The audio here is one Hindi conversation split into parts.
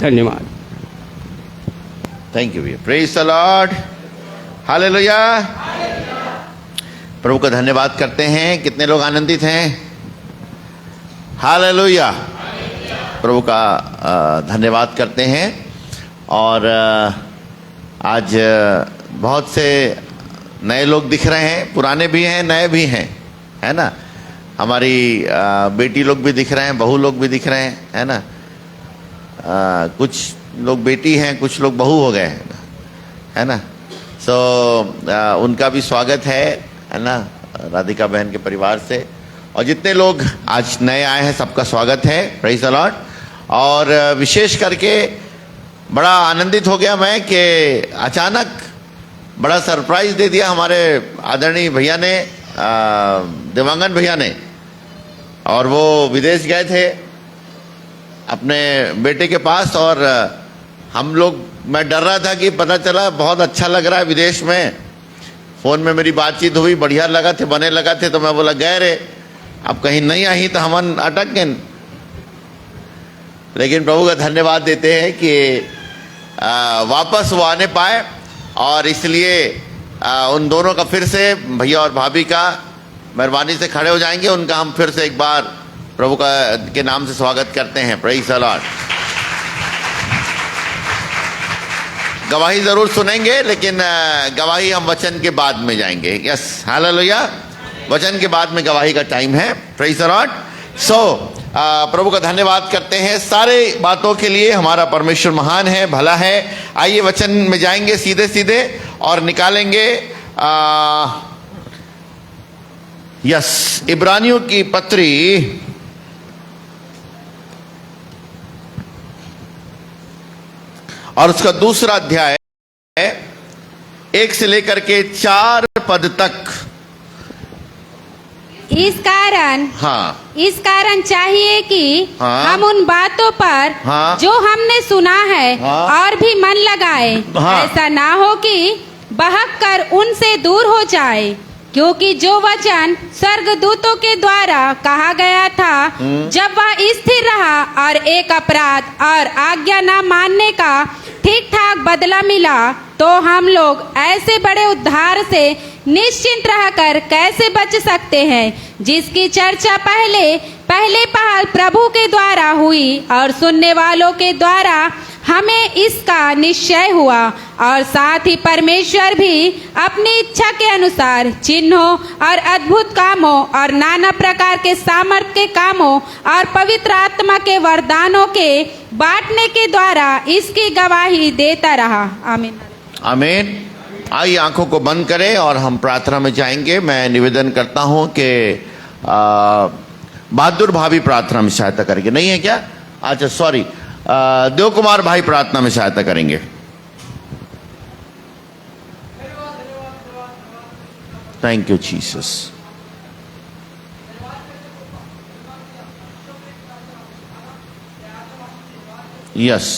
धन्यवाद। थैंक यू भैया। Praise the lord, hallelujah. प्रभु का धन्यवाद करते हैं। कितने लोग आनंदित हैं? हालेलुया। प्रभु का धन्यवाद करते हैं। और आज बहुत से नए लोग दिख रहे हैं, पुराने भी हैं, नए भी हैं, है ना। हमारी बेटी लोग भी दिख रहे हैं, बहू लोग भी दिख रहे हैं, है ना। कुछ लोग बेटी हैं, कुछ लोग बहू हो गए हैं, है ना। सो उनका भी स्वागत है ना, राधिका बहन के परिवार से। और जितने लोग आज नए आए हैं सबका स्वागत है। Praise the Lord. और विशेष करके बड़ा आनंदित हो गया मैं कि अचानक बड़ा सरप्राइज दे दिया हमारे आदरणीय भैया ने, देवांगन भैया ने। और वो विदेश गए थे अपने बेटे के पास, और हम लोग, मैं डर रहा था कि पता चला बहुत अच्छा लग रहा है विदेश में। फ़ोन में मेरी बातचीत हुई, बढ़िया लगा थे, बने लगा थे, तो मैं बोला गए रे, अब कहीं नहीं आई तो हम अटक गए। लेकिन प्रभु का धन्यवाद देते हैं कि वापस वो आने पाए, और इसलिए उन दोनों का फिर से, भैया और भाभी का, मेहरबानी से खड़े हो जाएंगे। उनका हम फिर से एक बार प्रभु का के नाम से स्वागत करते हैं। Praise the Lord. गवाही जरूर सुनेंगे, लेकिन गवाही हम वचन के बाद में जाएंगे। Yes, hallelujah. वचन के बाद में गवाही का टाइम है। Praise the lord. सो प्रभु का धन्यवाद करते हैं सारे बातों के लिए। हमारा परमेश्वर महान है, भला है। आइए वचन में जाएंगे सीधे सीधे और निकालेंगे इब्रानियों की पत्री और उसका दूसरा अध्याय 1 से लेकर के 4 पद तक। इस कारण चाहिए कि हम उन बातों पर जो हमने सुना है और भी मन लगाए। ऐसा ना हो कि बहक कर उनसे दूर हो जाए, क्योंकि जो वचन स्वर्गदूतों के द्वारा कहा गया था, जब वह स्थिर रहा और एक अपराध और आज्ञा न मानने का ठीक ठाक बदला मिला, तो हम लोग ऐसे बड़े उद्धार से निश्चिंत रहकर कैसे बच सकते हैं, जिसकी चर्चा पहले पहल प्रभु के द्वारा हुई और सुनने वालों के द्वारा हमें इसका निश्चय हुआ। और साथ ही परमेश्वर भी अपनी इच्छा के अनुसार चिन्हों और अद्भुत कामों और नाना प्रकार के सामर्थ के कामों और पवित्र आत्मा के वरदानों के बांटने के द्वारा इसकी गवाही देता रहा। आमीन, आमीन। आइए आंखों को बंद करें और हम प्रार्थना में जाएंगे। मैं निवेदन करता हूं कि बहादुर भाभी प्रार्थना में सहायता करेंगे। नहीं है क्या? अच्छा, सॉरी, देव कुमार भाई प्रार्थना में सहायता करेंगे। Thank you Jesus. यस,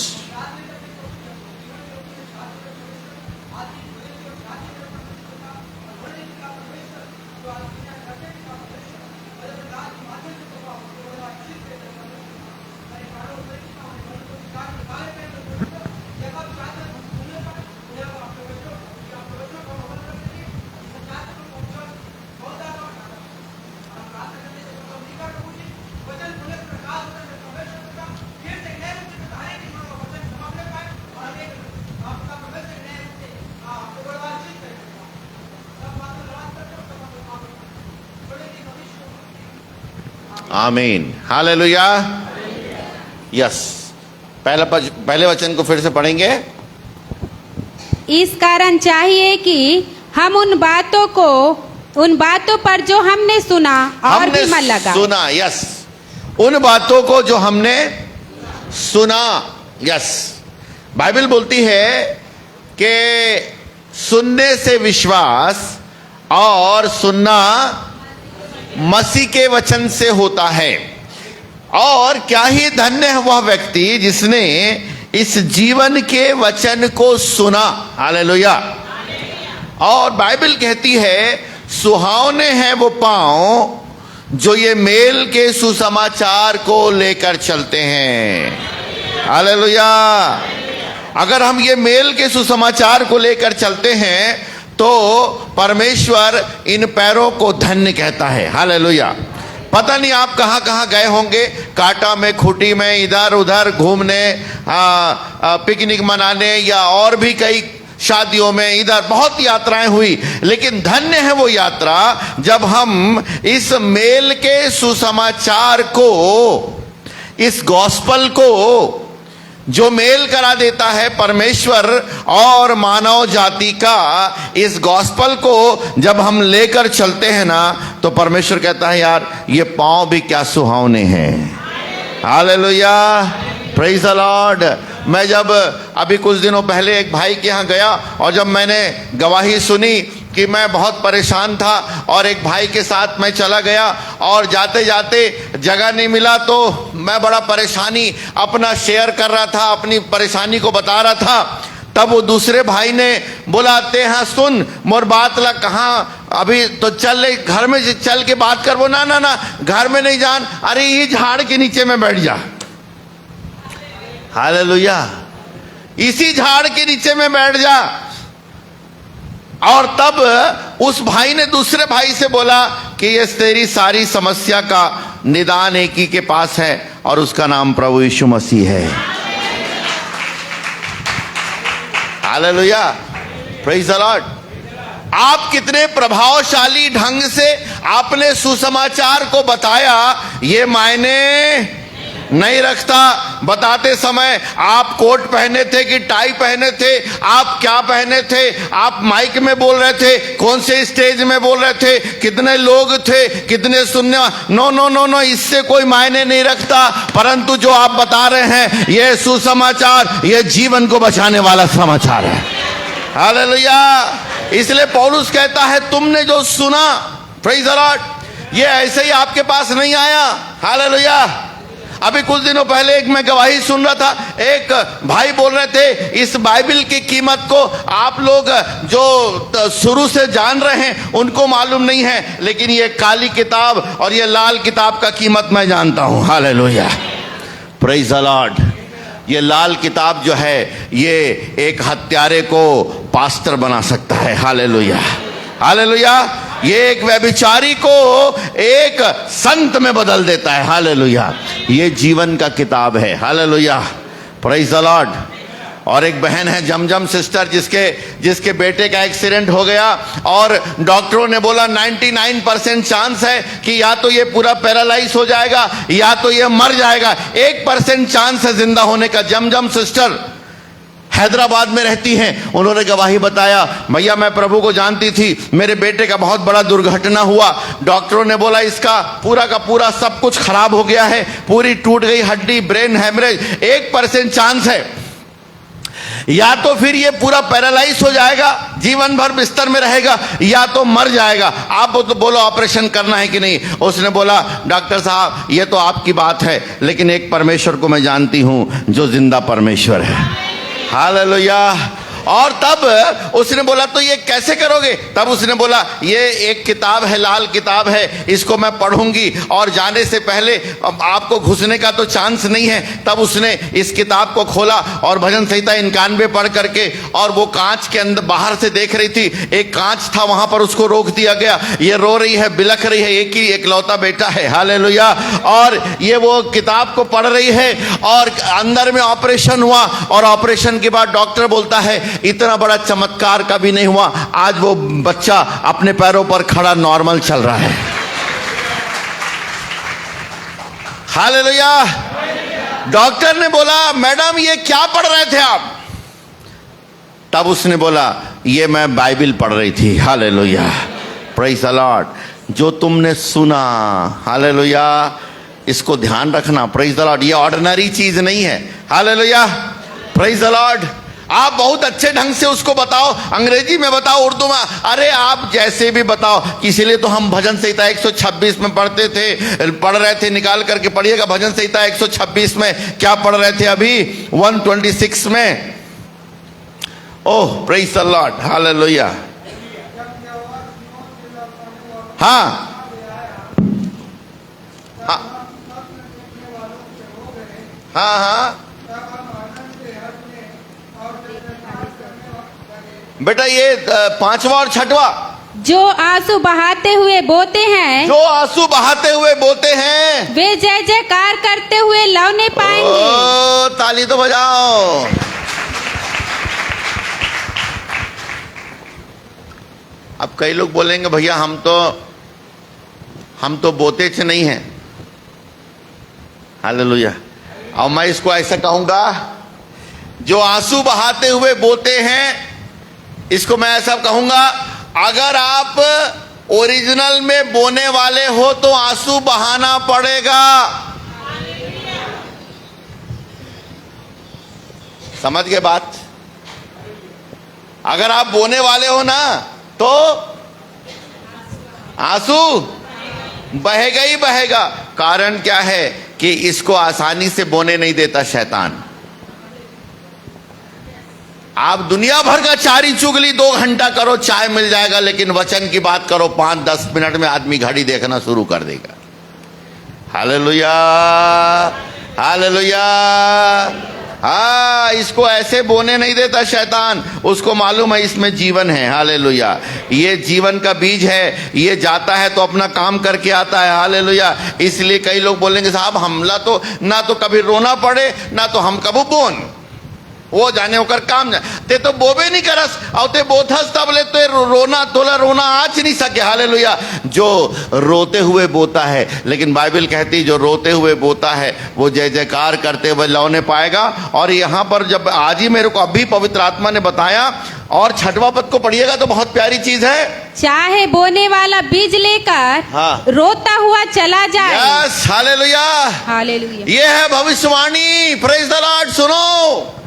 आमीन, हालेलुया। यस, पहले वचन को फिर से पढ़ेंगे। इस कारण चाहिए कि हम उन बातों पर जो हमने सुना और भी मन लगा। सुना, यस, उन बातों को जो हमने सुना। यस, बाइबल बोलती है कि सुनने से विश्वास और सुनना मसीह के वचन से होता है। और क्या ही धन्य है वह व्यक्ति जिसने इस जीवन के वचन को सुना। हालेलुया। और बाइबल कहती है सुहावने हैं वो पांव जो ये मेल के सुसमाचार को लेकर चलते हैं। हालेलुया। अगर हम ये मेल के सुसमाचार को लेकर चलते हैं तो परमेश्वर इन पैरों को धन्य कहता है। हालेलुया। पता नहीं आप कहाँ कहाँ गए होंगे, कांटा में, खूंटी में, इधर उधर घूमने, पिकनिक मनाने, या और भी कई शादियों में, इधर बहुत यात्राएं हुई, लेकिन धन्य है वो यात्रा जब हम इस मेल के सुसमाचार को, इस गॉस्पल को जो मेल करा देता है परमेश्वर और मानव जाति का, इस गॉस्पल को जब हम लेकर चलते हैं ना, तो परमेश्वर कहता है यार ये पांव भी क्या सुहावने हैं। Hallelujah, praise the Lord. मैं जब अभी कुछ दिनों पहले एक भाई के यहाँ गया और जब मैंने गवाही सुनी कि मैं बहुत परेशान था और एक भाई के साथ मैं चला गया और जाते जाते जगह नहीं मिला, तो मैं बड़ा परेशानी अपना शेयर कर रहा था, अपनी परेशानी को बता रहा था। तब वो दूसरे भाई ने बोला, ते हाँ सुन मोर बात ला, कहाँ अभी तो चल ले, घर में चल के बात कर। वो ना ना ना, घर में नहीं जान, अरे ये झाड़ के नीचे में बैठ जा। हालेलुया, इसी झाड़ के नीचे में बैठ जा। और तब उस भाई ने दूसरे भाई से बोला कि ये तेरी सारी समस्या का निदान एक ही के पास है और उसका नाम प्रभु यीशु मसीह है। Hallelujah, praise the Lord. आप कितने प्रभावशाली ढंग से आपने सुसमाचार को बताया, ये मायने नहीं रखता। बताते समय आप कोट पहने थे कि टाई पहने थे, आप क्या पहने थे, आप माइक में बोल रहे थे, कौन से स्टेज में बोल रहे थे, कितने लोग थे, कितने सुनने, नो नो नो नो, इससे कोई मायने नहीं रखता। परंतु जो आप बता रहे हैं ये सुसमाचार, ये जीवन को बचाने वाला समाचार है। हालेलुया। इसलिए पौलुस कहता है तुमने जो सुना, प्रेज द लॉर्ड, ये ऐसे ही आपके पास नहीं आया। हालेलुया। अभी कुछ दिनों पहले एक मैं गवाही सुन रहा था, एक भाई बोल रहे थे इस बाइबल की कीमत को आप लोग जो शुरू से जान रहे हैं उनको मालूम नहीं है, लेकिन ये काली किताब और ये लाल किताब का कीमत मैं जानता हूं। Hallelujah, praise the Lord. ये लाल किताब जो है ये एक हत्यारे को पास्टर बना सकता है। Hallelujah, hallelujah. ये एक व्यभिचारी को एक संत में बदल देता है। हालेलुया, ये जीवन का किताब है। Hallelujah, praise the Lord. और एक बहन है जमजम सिस्टर, जिसके बेटे का एक्सीडेंट हो गया और डॉक्टरों ने बोला 99% चांस है कि या तो ये पूरा पैरालाइज हो जाएगा या तो ये मर जाएगा, 1% चांस है जिंदा होने का। जमजम सिस्टर हैदराबाद में रहती हैं। उन्होंने गवाही बताया, भैया मैं प्रभु को जानती थी, मेरे बेटे का बहुत बड़ा दुर्घटना हुआ, डॉक्टरों ने बोला इसका पूरा का पूरा सब कुछ खराब हो गया है, पूरी टूट गई हड्डी, ब्रेन हेमरेज, 1% चांस है, या तो फिर ये पूरा पैरालाइज हो जाएगा, जीवन भर बिस्तर में रहेगा, या तो मर जाएगा। आप तो बोलो ऑपरेशन करना है कि नहीं। उसने बोला डॉक्टर साहब ये तो आपकी बात है, लेकिन एक परमेश्वर को मैं जानती हूं जो जिंदा परमेश्वर है। हालेलुया। और तब उसने बोला तो ये कैसे करोगे? तब उसने बोला ये एक किताब है, लाल किताब है, इसको मैं पढ़ूंगी और जाने से पहले आपको घुसने का तो चांस नहीं है। तब उसने इस किताब को खोला और भजन संहिता 91 पढ़ करके, और वो कांच के अंदर बाहर से देख रही थी, एक कांच था वहां पर, उसको रोक दिया गया। ये रो रही है, बिलख रही है, एक ही एकलौता बेटा है। हालेलुया। और ये वो किताब को पढ़ रही है और अंदर में ऑपरेशन हुआ, और ऑपरेशन के बाद डॉक्टर बोलता है इतना बड़ा चमत्कार कभी नहीं हुआ, आज वो बच्चा अपने पैरों पर खड़ा नॉर्मल चल रहा है। हालेलुया। डॉक्टर ने बोला मैडम ये क्या पढ़ रहे थे आप? तब उसने बोला ये मैं बाइबल पढ़ रही थी। Hallelujah, praise the Lord. जो तुमने सुना, हालेलुया, इसको ध्यान रखना। Praise the Lord. ये ऑर्डिनरी चीज नहीं है। Hallelujah, praise the Lord. आप बहुत अच्छे ढंग से उसको बताओ, अंग्रेजी में बताओ, उर्दू में, अरे आप जैसे भी बताओ। इसीलिए तो हम भजन संहिता 126 में पढ़ते थे, पढ़ रहे थे, निकाल करके पढ़िएगा भजन संहिता 126 में क्या पढ़ रहे थे अभी, 126 में। ओह प्रेज द लॉर्ड, हालेलुया। हाँ हाँ हाँ हाँ बेटा ये पांचवा और छठवा, जो आंसू बहाते हुए बोते हैं, जो आंसू बहाते हुए बोते हैं, वे जय जयकार करते हुए लौने पाएंगे। ओ, ताली तो बजाओ। अब कई लोग बोलेंगे भैया हम तो बोते से नहीं हैं। हालेलुया। और मैं इसको ऐसा कहूंगा, जो आंसू बहाते हुए बोते हैं, इसको मैं ऐसा कहूंगा, अगर आप ओरिजिनल में बोने वाले हो तो आंसू बहाना पड़ेगा। समझ गए बात? अगर आप बोने वाले हो ना तो आंसू बहेगा ही बहेगा। कारण क्या है कि इसको आसानी से बोने नहीं देता शैतान। आप दुनिया भर का चारी चुगली 2 घंटा करो, चाय मिल जाएगा, लेकिन वचन की बात करो 5-10 मिनट में आदमी घड़ी देखना शुरू कर देगा। Hallelujah, hallelujah. हाँ, इसको ऐसे बोने नहीं देता शैतान, उसको मालूम है इसमें जीवन है। हालेलुया। ये जीवन का बीज है, ये जाता है तो अपना काम करके आता है। हालेलुया। इसलिए कई लोग बोलेंगे साहब हमला तो ना तो कभी रोना पड़े ना तो हम कबू बोन, वो जाने होकर काम ते तो बोबे नहीं करस और ते बोथस तब ले तो रोना तोला रोना आज नहीं सके। हालेलुया। जो रोते हुए बोता है, लेकिन बाइबल कहती जो रोते हुए बोता है वो जय जयकार करते हुए लौने पाएगा। और यहाँ पर जब आज ही मेरे को अभी पवित्र आत्मा ने बताया, और 6वां पद को पढ़िएगा तो बहुत प्यारी चीज है। चाहे बोने वाला बीज लेकर हाँ, रोता हुआ चला जाए। Yes, hallelujah, hallelujah. ये है भविष्यवाणी। Praise the Lord. सुनो,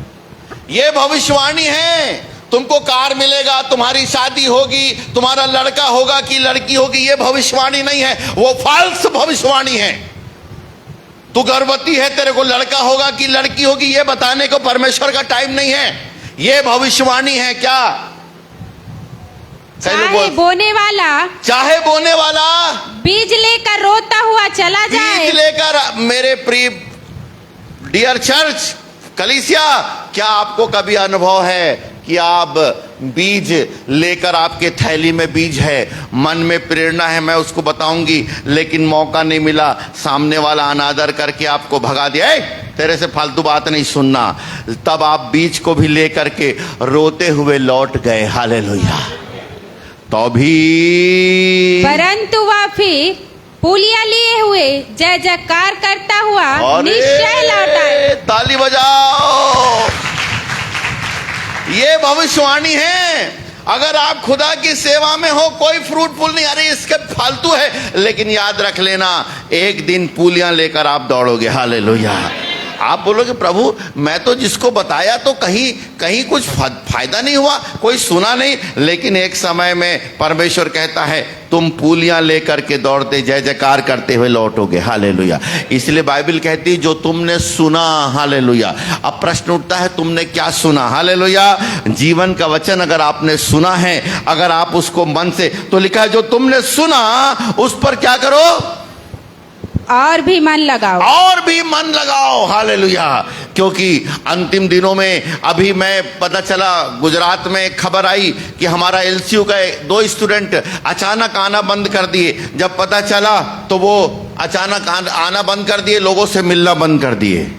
ये भविष्यवाणी है। तुमको कार मिलेगा, तुम्हारी शादी होगी, तुम्हारा लड़का होगा कि लड़की होगी, ये भविष्यवाणी नहीं है, वो फाल्स भविष्यवाणी है। तू गर्भवती है, तेरे को लड़का होगा कि लड़की होगी, ये बताने को परमेश्वर का टाइम नहीं है। ये भविष्यवाणी है। क्या? चाहे बोने वाला बीज लेकर रोता हुआ चला जाए। बीज लेकर, मेरे प्रिय डियर चर्च कलीसिया, क्या आपको कभी अनुभव है कि आप बीज लेकर, आपके थैली में बीज है, मन में प्रेरणा है मैं उसको बताऊंगी, लेकिन मौका नहीं मिला, सामने वाला अनादर करके आपको भगा दिया, तेरे से फालतू बात नहीं सुनना, तब आप बीज को भी लेकर के रोते हुए लौट गए। हालेलुया। तो भी परंतु वह फिर पुलिया लिए हुए जय जयकार करता हुआ निश्चय लौट आए। ताली बजाओ। ये भविष्यवाणी है। अगर आप खुदा की सेवा में हो, कोई फ्रूटफुल नहीं, अरे इसके फालतू है, लेकिन याद रख लेना एक दिन पुलियां लेकर आप दौड़ोगे। हालेलुया। आप बोलोगे प्रभु मैं तो जिसको बताया तो कहीं कुछ फायदा नहीं हुआ, कोई सुना नहीं, लेकिन एक समय में परमेश्वर कहता है तुम पुलियां लेकर के दौड़ते जय जयकार करते हुए लौटोगे। हालेलुया। इसलिए बाइबल कहती है जो तुमने सुना। हालेलुया। अब प्रश्न उठता है तुमने क्या सुना? हालेलुया। जीवन का वचन अगर आपने सुना है, अगर आप उसको मन से, तो लिखा है जो तुमने सुना उस पर क्या करो? और भी मन लगाओ। और भी मन लगाओ। हालेलुया। क्योंकि अंतिम दिनों में अभी मैं पता चला, गुजरात में खबर आई कि हमारा एलसीयू का 2 स्टूडेंट अचानक आना बंद कर दिए। जब पता चला तो वो अचानक आना बंद कर दिए, लोगों से मिलना बंद कर दिए।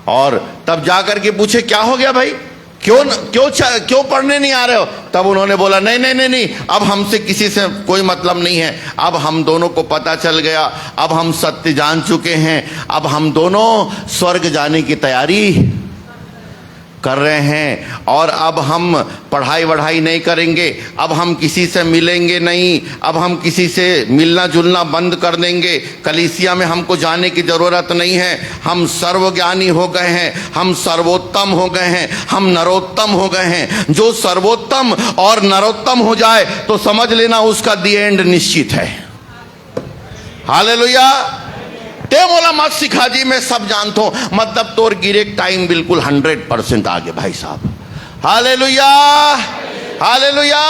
और तब जाकर के पूछे क्या हो गया भाई, क्यों पढ़ने नहीं आ रहे हो? तब उन्होंने बोला नहीं, अब हमसे किसी से कोई मतलब नहीं है, अब हम दोनों को पता चल गया, अब हम सत्य जान चुके हैं, अब हम दोनों स्वर्ग जाने की तैयारी कर रहे हैं, और अब हम पढ़ाई वढ़ाई नहीं करेंगे, अब हम किसी से मिलेंगे नहीं, अब हम किसी से मिलना जुलना बंद कर देंगे, कलीसिया में हमको जाने की ज़रूरत नहीं है, हम सर्वज्ञानी हो गए हैं, हम सर्वोत्तम हो गए हैं, हम नरोत्तम हो गए हैं। जो सर्वोत्तम और नरोत्तम हो जाए तो समझ लेना उसका दी एंड निश्चित है। हालेलुया। ते बोला मत सिखा जी मैं सब जानता हूं, मतलब तोर गिरे टाइम बिल्कुल 100% आगे भाई साहब। Hallelujah, hallelujah.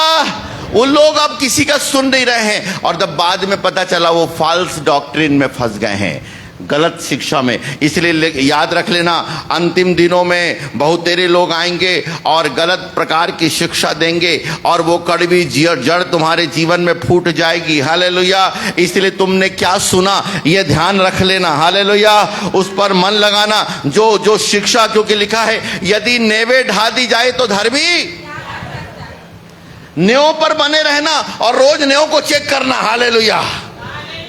वो लोग अब किसी का सुन नहीं रहे हैं, और जब बाद में पता चला वो फॉल्स डॉक्ट्रिन में फंस गए हैं। गलत शिक्षा में। इसलिए याद रख लेना, अंतिम दिनों में बहुतेरे लोग आएंगे और गलत प्रकार की शिक्षा देंगे और वो कड़वी जड़ तुम्हारे जीवन में फूट जाएगी। हालेलुया। इसलिए तुमने क्या सुना ये ध्यान रख लेना। हालेलुया। उस पर मन लगाना। जो शिक्षा, क्योंकि लिखा है यदि नेवे ढा दी जाए तो धर्मी, न्यों पर बने रहना और रोज न्यों को चेक करना। हालेलुया।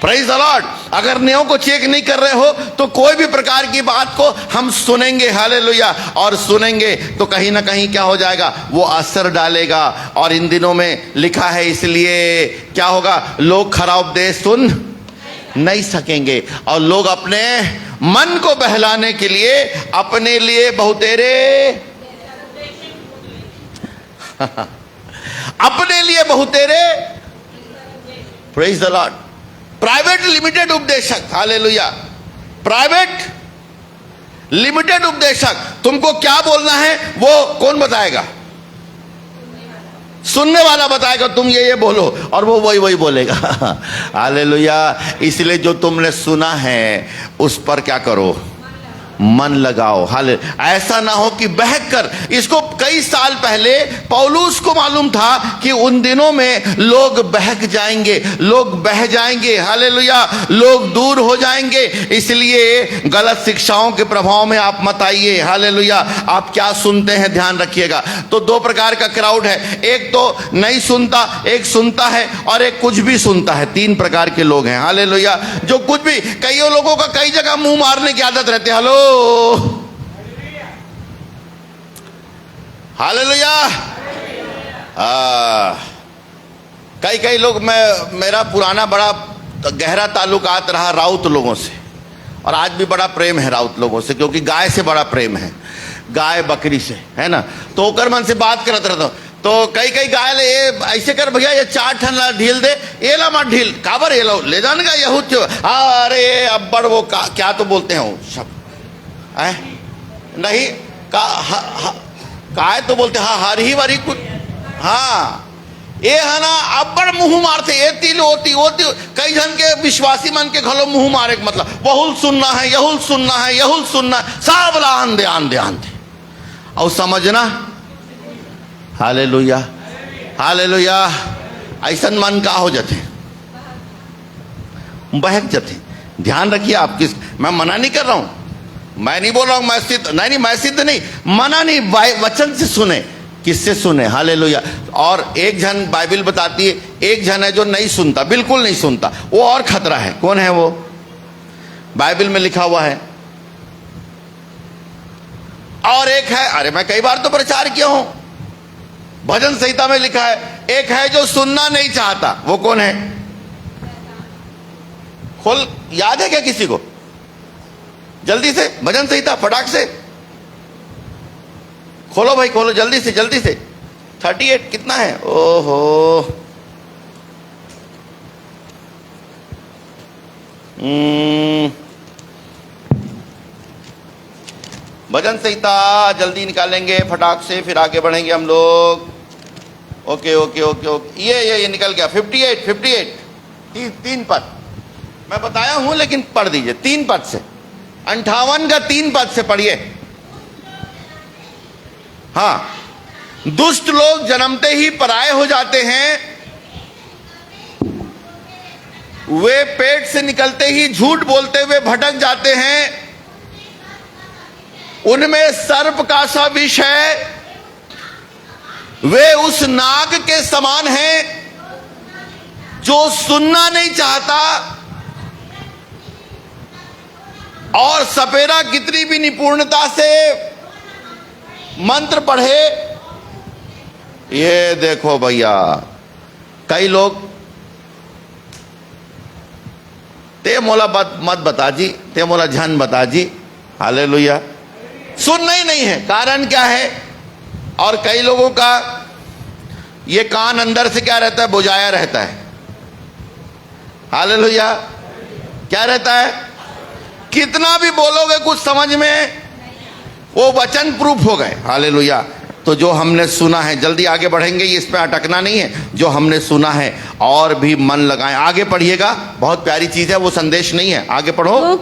Praise the Lord. अगर न्यों को चेक नहीं कर रहे हो तो कोई भी प्रकार की बात को हम सुनेंगे। हालेलुया। और सुनेंगे तो कहीं ना कहीं क्या हो जाएगा, वो असर डालेगा। और इन दिनों में लिखा है, इसलिए क्या होगा, लोग खरा उपदेश सुन नहीं सकेंगे और लोग अपने मन को बहलाने के लिए अपने लिए बहुतेरे अपने लिए बहुतेरे, praise the lord, private limited उपदेशक। हालेलुया। प्राइवेट लिमिटेड उपदेशक। तुमको क्या बोलना है वो कौन बताएगा? सुनने वाला बताएगा, तुम ये बोलो और वो वही बोलेगा। हालेलुया। इसलिए जो तुमने सुना है उस पर क्या करो, मन लगाओ। हाले ऐसा ना हो कि बहक कर। इसको कई साल पहले पौलुस को मालूम था कि उन दिनों में लोग बहक जाएंगे, लोग बह जाएंगे। हालेलुया। लोग दूर हो जाएंगे। इसलिए गलत शिक्षाओं के प्रभाव में आप मत आइए। हालेलुया। आप क्या सुनते हैं ध्यान रखिएगा। तो दो प्रकार का क्राउड है, एक तो नहीं सुनता, एक सुनता है और एक कुछ भी सुनता है। तीन प्रकार के लोग हैं। हालेलुया। जो कुछ भी, कई लोगों का कई जगह मुंह मारने की आदत रहती है। Hello, hallelujah. कई लोग, मेरा पुराना बड़ा गहरा ताल्लुकात रहा राउत लोगों से और आज भी बड़ा प्रेम है राउत लोगों से, क्योंकि गाय से बड़ा प्रेम है, गाय बकरी से, है ना। तो ओकर मन से बात करत रहता हूं तो कई गाय ले, ये ऐसे कर भैया, ये 4 ठन ला ढील दे, ये ला मत ढील, काबर ये लो ले जाने का यहूद। अरे अब्बड़ वो क्या तो बोलते हैं वो शब्द नहीं काय तो बोलते, हाँ हरी वरी कुछ, हाँ ये है ना। अब्बड़ मुंह मारते, ये तिल होती कई जन के विश्वासी मन के घलो मुंह मारे के मतलब बहुल सुनना है, यहुल सुनना है, यहुल सुनना है, सब ला आंधे आंधे आंधे और समझना। हालेलुया। हालेलुया। ऐसा मन का हो जाते, बहक जाते। ध्यान रखिए आप किस, मैं मना नहीं कर रहा हूं, मैं नहीं बोल रहा हूं मैं सिद्ध नहीं, मैं सिद्ध नहीं, मना नहीं, वचन से सुने। किससे सुने? हालेलुया। और एक जन बाइबल बताती है, एक जन है जो नहीं सुनता, बिल्कुल नहीं सुनता, वो और खतरा है। कौन है वो? बाइबल में लिखा हुआ है। और एक है, अरे मैं कई बार तो प्रचार किया हूं, भजन संहिता में लिखा है, एक है जो सुनना नहीं चाहता। वो कौन है? खोल, याद है क्या किसी को? जल्दी से भजन संहिता फटाक से खोलो भाई, खोलो जल्दी से 38 कितना है? ओहो, भजन संहिता जल्दी निकालेंगे फटाक से, फिर आगे बढ़ेंगे हम लोग। ओके ओके ओके ओके, ये निकल गया। 58 तीन पद मैं बताया हूं, लेकिन पढ़ दीजिए 3 पद से। 58 का 3 पद से पढ़िए। हाँ, दुष्ट लोग जन्मते ही पराये हो जाते हैं, वे पेट से निकलते ही झूठ बोलते हुए भटक जाते हैं, उनमें सर्प का सा विष है, वे उस नाग के समान हैं जो सुनना नहीं चाहता और सपेरा कितनी भी निपुणता से मंत्र पढ़े। ये देखो भैया, कई लोग ते मोला मत बता जी, ते मोला झन बता जी। हालेलुया। सुनना ही नहीं है। कारण क्या है? और कई लोगों का ये कान अंदर से क्या रहता है? बुझाया रहता है। हालेलुया। क्या रहता है? कितना भी बोलोगे कुछ समझ में, वो वचन प्रूफ हो गए। हालेलुया। तो जो हमने सुना है, जल्दी आगे बढ़ेंगे, इस पे अटकना नहीं है, जो हमने सुना है और भी मन लगाएं। आगे पढ़िएगा, बहुत प्यारी चीज है, वो संदेश नहीं है, आगे पढ़ो।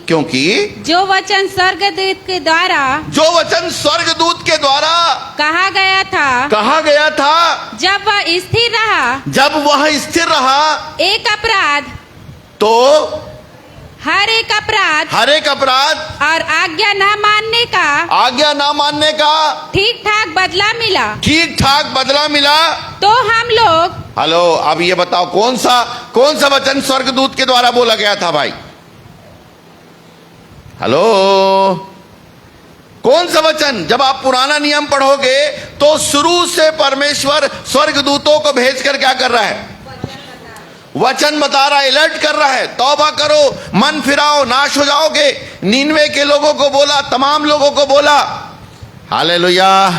क्योंकि जो वचन स्वर्गदूत के द्वारा कहा गया था जब वह स्थिर रहा एक अपराध, तो हर एक अपराध और आज्ञा न मानने का ठीक ठाक बदला मिला। तो हम लोग, हेलो, अब ये बताओ कौन सा वचन स्वर्गदूत के द्वारा बोला गया था भाई? हेलो, कौन सा वचन? जब आप पुराना नियम पढ़ोगे तो शुरू से परमेश्वर स्वर्गदूतों को भेजकर क्या कर रहा है? वचन बता रहा है, अलर्ट कर रहा है, तौबा करो, मन फिराओ, नाश हो जाओगे। नीनवे के लोगों को बोला, तमाम लोगों को बोला। Hallelujah,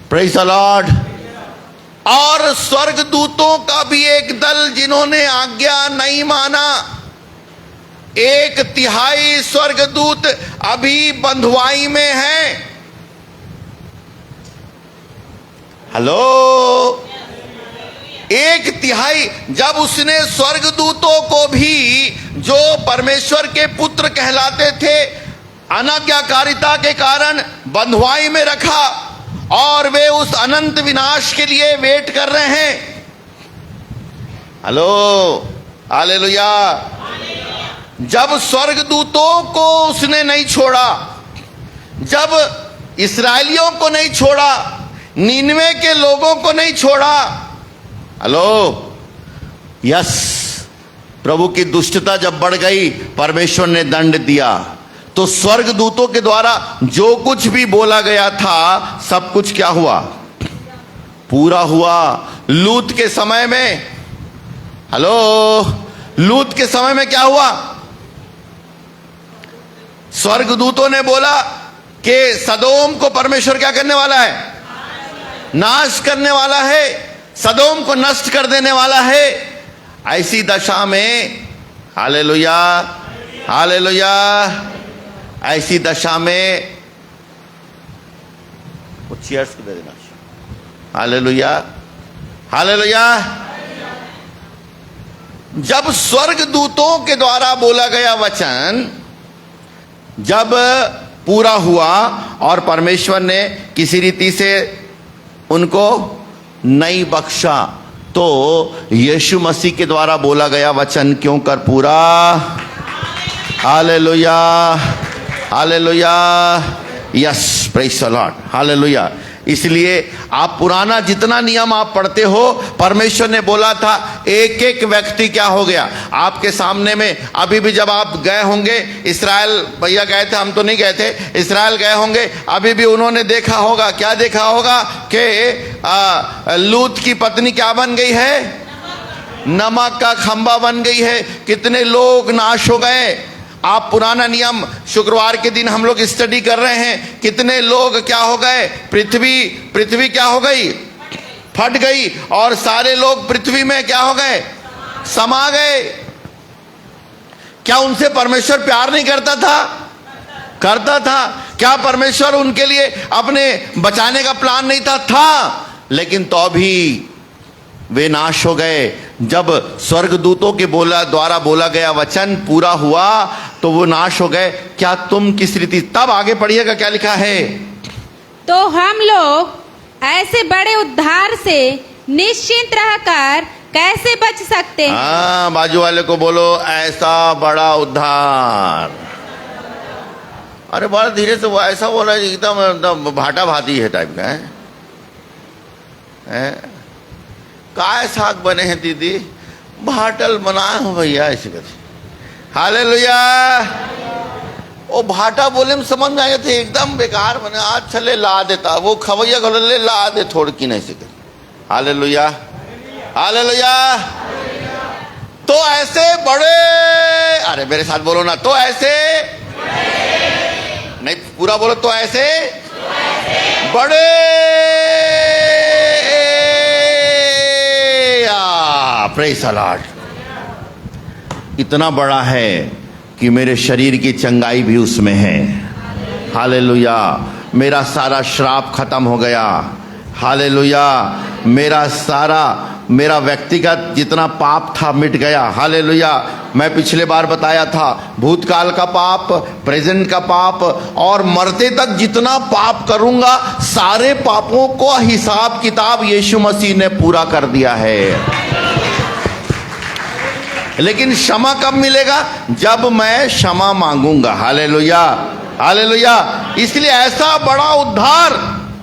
praise the Lord. और स्वर्गदूतों का भी एक दल जिन्होंने आज्ञा नहीं माना, 1/3 स्वर्गदूत अभी बंधुआई में हैं। हेलो, 1/3। जब उसने स्वर्गदूतों को भी, जो परमेश्वर के पुत्र कहलाते थे, अनाज्ञाकारिता के कारण बंधुआई में रखा और वे उस अनंत विनाश के लिए वेट कर रहे हैं। Hello, hallelujah. जब स्वर्गदूतों को उसने नहीं छोड़ा, जब इस्राएलियों को नहीं छोड़ा, नीनवे के लोगों को नहीं छोड़ा, हेलो, यस, प्रभु की दुष्टता जब बढ़ गई, परमेश्वर ने दंड दिया। तो स्वर्गदूतों के द्वारा जो कुछ भी बोला गया था, सब कुछ क्या हुआ? पूरा हुआ। लूत के समय में, हेलो, लूत के समय में क्या हुआ? स्वर्गदूतों ने बोला कि सदोम को परमेश्वर क्या करने वाला है? नाश करने वाला है, सदोम को नष्ट कर देने वाला है। ऐसी दशा में, हालेलुया, हालेलुया, ऐसी दशा में वो चीयर्स को दे देना। Hallelujah, hallelujah. जब स्वर्गदूतों के द्वारा बोला गया वचन जब पूरा हुआ और परमेश्वर ने किसी रीति से उनको नहीं बख्शा, तो यीशु मसीह के द्वारा बोला गया वचन क्यों कर पूरा? Hallelujah, hallelujah, yes, praise the lord, hallelujah. इसलिए आप पुराना जितना नियम आप पढ़ते हो, परमेश्वर ने बोला था, एक एक व्यक्ति क्या हो गया आपके सामने में। अभी भी जब आप गए होंगे, इस्राएल भैया गए थे, हम तो नहीं गए थे, इस्राएल गए होंगे, अभी भी उन्होंने देखा होगा, क्या देखा होगा कि लूत की पत्नी क्या बन गई है? नमक का खंबा बन गई है। कितने लोग नाश हो गए। आप पुराना नियम शुक्रवार के दिन हम लोग स्टडी कर रहे हैं, कितने लोग क्या हो गए? पृथ्वी क्या हो गई? फट गई और सारे लोग पृथ्वी में क्या हो गए? समा गए। क्या उनसे परमेश्वर प्यार नहीं करता था? करता था। क्या परमेश्वर उनके लिए अपने बचाने का प्लान नहीं था? लेकिन तो भी वे नाश हो गए। जब स्वर्गदूतों के द्वारा बोला गया वचन पूरा हुआ तो वो नाश हो गए। क्या तुम किस रीति? तब आगे पढ़िएगा क्या लिखा है? तो हम लोग ऐसे बड़े उद्धार से निश्चिंत रहकर कैसे बच सकते हैं? हाँ, बाजू वाले को बोलो, ऐसा बड़ा उद्धार। अरे बड़ा धीरे से वो ऐसा बोला, एकदम भाटा भाती है टाइप का है। काय साग बने हैं दीदी? भाटल बनाए हो भैया, ऐसे करके। हालेलुया। वो भाटा बोले में समझ में आए थे, एकदम बेकार बने। आज चले ला देता वो खवैया को ले ला दे थोड़ की नहीं से। Hallelujah, hallelujah. तो ऐसे बड़े, अरे मेरे साथ बोलो ना, तो ऐसे नहीं, पूरा बोलो, तो ऐसे बड़े प्रेज़ द लॉर्ड। इतना बड़ा है कि मेरे शरीर की चंगाई भी उसमें है। हालेलुया। मेरा सारा श्राप खत्म हो गया। हालेलुया। मेरा व्यक्तिगत जितना पाप था मिट गया। हालेलुया। मैं पिछले बार बताया था, भूतकाल का पाप, प्रेजेंट का पाप और मरते तक जितना पाप करूंगा, सारे पापों को हिसाब किताब यीशु मसीह ने पूरा कर दिया है। लेकिन क्षमा कब मिलेगा? जब मैं क्षमा मांगूंगा। Hallelujah, hallelujah. इसलिए ऐसा बड़ा उद्धार,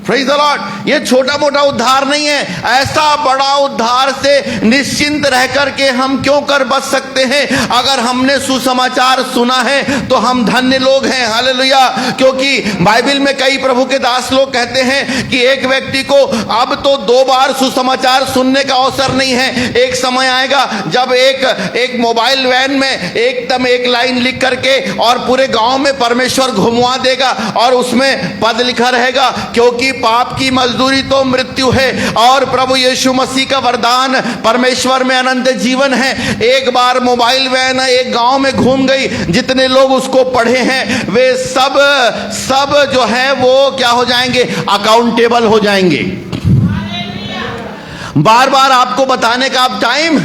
प्रेज़ द लॉर्ड, ये छोटा मोटा उद्धार नहीं है। ऐसा बड़ा उद्धार से निश्चिंत रह करके हम क्यों कर बच सकते हैं? अगर हमने सुसमाचार सुना है तो हम धन्य लोग हैं। हालेलुया। क्योंकि बाइबल में कई प्रभु के दास लोग कहते हैं कि एक व्यक्ति को अब तो 2 बार सुसमाचार सुनने का अवसर नहीं है। एक समय आएगा जब एक मोबाइल वैन में एकदम एक लाइन लिख करके और पूरे गांव में परमेश्वर घुमवा देगा और उसमें पद लिखा रहेगा, क्योंकि पाप की मजदूरी तो मृत्यु है और प्रभु यीशु मसीह का वरदान परमेश्वर में अनंत जीवन है। एक बार मोबाइल वैन एक गांव में घूम गई, जितने लोग उसको पढ़े हैं वे सब जो है वो क्या हो जाएंगे? अकाउंटेबल हो जाएंगे। बार बार आपको बताने का अब टाइम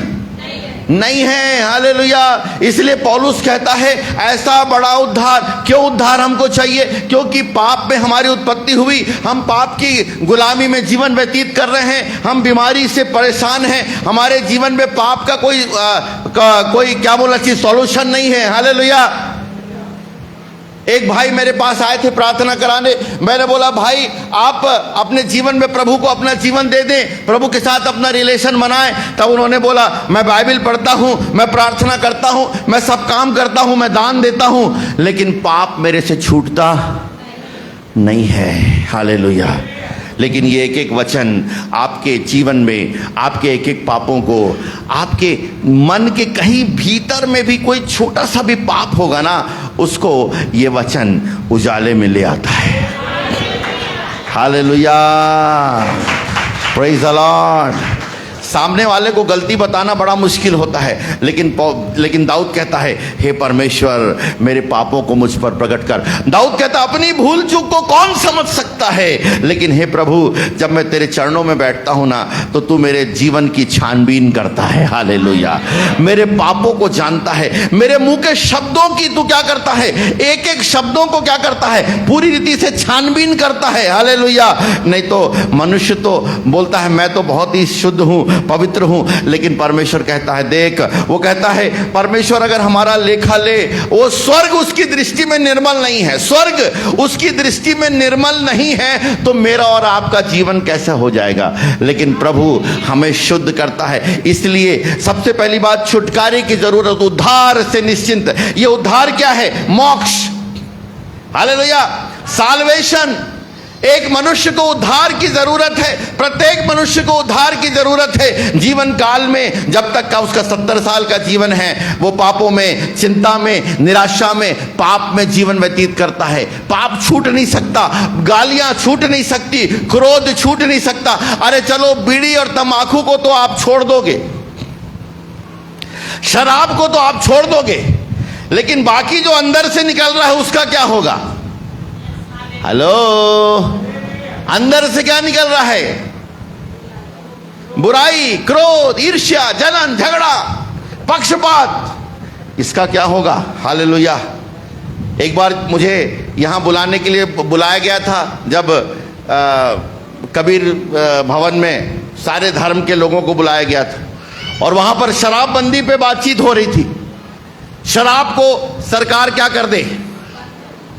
नहीं है। हालेलुया। इसलिए पौलुस कहता है ऐसा बड़ा उद्धार। क्यों उद्धार हमको चाहिए? क्योंकि पाप में हमारी उत्पत्ति हुई, हम पाप की गुलामी में जीवन व्यतीत कर रहे हैं, हम बीमारी से परेशान हैं, हमारे जीवन में पाप का कोई क्या बोला चीज सॉल्यूशन नहीं है। हालेलुया। एक भाई मेरे पास आए थे प्रार्थना कराने। मैंने बोला भाई आप अपने जीवन में प्रभु को अपना जीवन दे दें, प्रभु के साथ अपना रिलेशन बनाएं। तब उन्होंने बोला मैं बाइबल पढ़ता हूं, मैं प्रार्थना करता हूं, मैं सब काम करता हूं, मैं दान देता हूं, लेकिन पाप मेरे से छूटता नहीं है। हालेलुया। लेकिन ये एक एक वचन आपके जीवन में, आपके एक एक पापों को, आपके मन के कहीं भीतर में भी कोई छोटा सा भी पाप होगा ना, उसको ये वचन उजाले में ले आता है। Hallelujah, praise the Lord. सामने वाले को गलती बताना बड़ा मुश्किल होता है, लेकिन दाऊद कहता है हे परमेश्वर मेरे पापों को मुझ पर प्रकट कर। दाऊद कहता अपनी भूल चूक को कौन समझ सकता है, लेकिन हे प्रभु जब मैं तेरे चरणों में बैठता हूं ना तो तू मेरे जीवन की छानबीन करता है। हालेलुया। मेरे पापों को जानता है, मेरे मुंह के शब्दों की तू क्या करता है, एक एक शब्दों को क्या करता है, पूरी रीति से छानबीन करता है। हालेलुया। नहीं तो मनुष्य तो बोलता है मैं तो बहुत ही शुद्ध हूं, पवित्र हूं, लेकिन परमेश्वर कहता है देख, वो कहता है परमेश्वर अगर हमारा लेखा ले, वो स्वर्ग उसकी दृष्टि में निर्मल नहीं है, स्वर्ग उसकी दृष्टि में निर्मल नहीं है, तो मेरा और आपका जीवन कैसा हो जाएगा? लेकिन प्रभु हमें शुद्ध करता है। इसलिए सबसे पहली बात छुटकारे की जरूरत, उद्धार से निश्चिंत। ये उद्धार क्या है? मोक्ष। हालेलुया। साल्वेशन। एक मनुष्य को उद्धार की जरूरत है, प्रत्येक मनुष्य को उद्धार की जरूरत है। जीवन काल में जब तक का उसका 70 साल का जीवन है, वो पापों में, चिंता में, निराशा में, पाप में जीवन व्यतीत करता है। पाप छूट नहीं सकता, गालियां छूट नहीं सकती, क्रोध छूट नहीं सकता। अरे चलो बीड़ी और तंबाकू को तो आप छोड़ दोगे, शराब को तो आप छोड़ दोगे, लेकिन बाकी जो अंदर से निकल रहा है उसका क्या होगा? हेलो, अंदर से क्या निकल रहा है? बुराई, क्रोध, ईर्ष्या, जलन, झगड़ा, पक्षपात, इसका क्या होगा? हालेलुया। एक बार मुझे यहाँ बुलाने के लिए बुलाया गया था, जब कबीर भवन में सारे धर्म के लोगों को बुलाया गया था और वहाँ पर शराबबंदी पे बातचीत हो रही थी। शराब को सरकार क्या कर दे,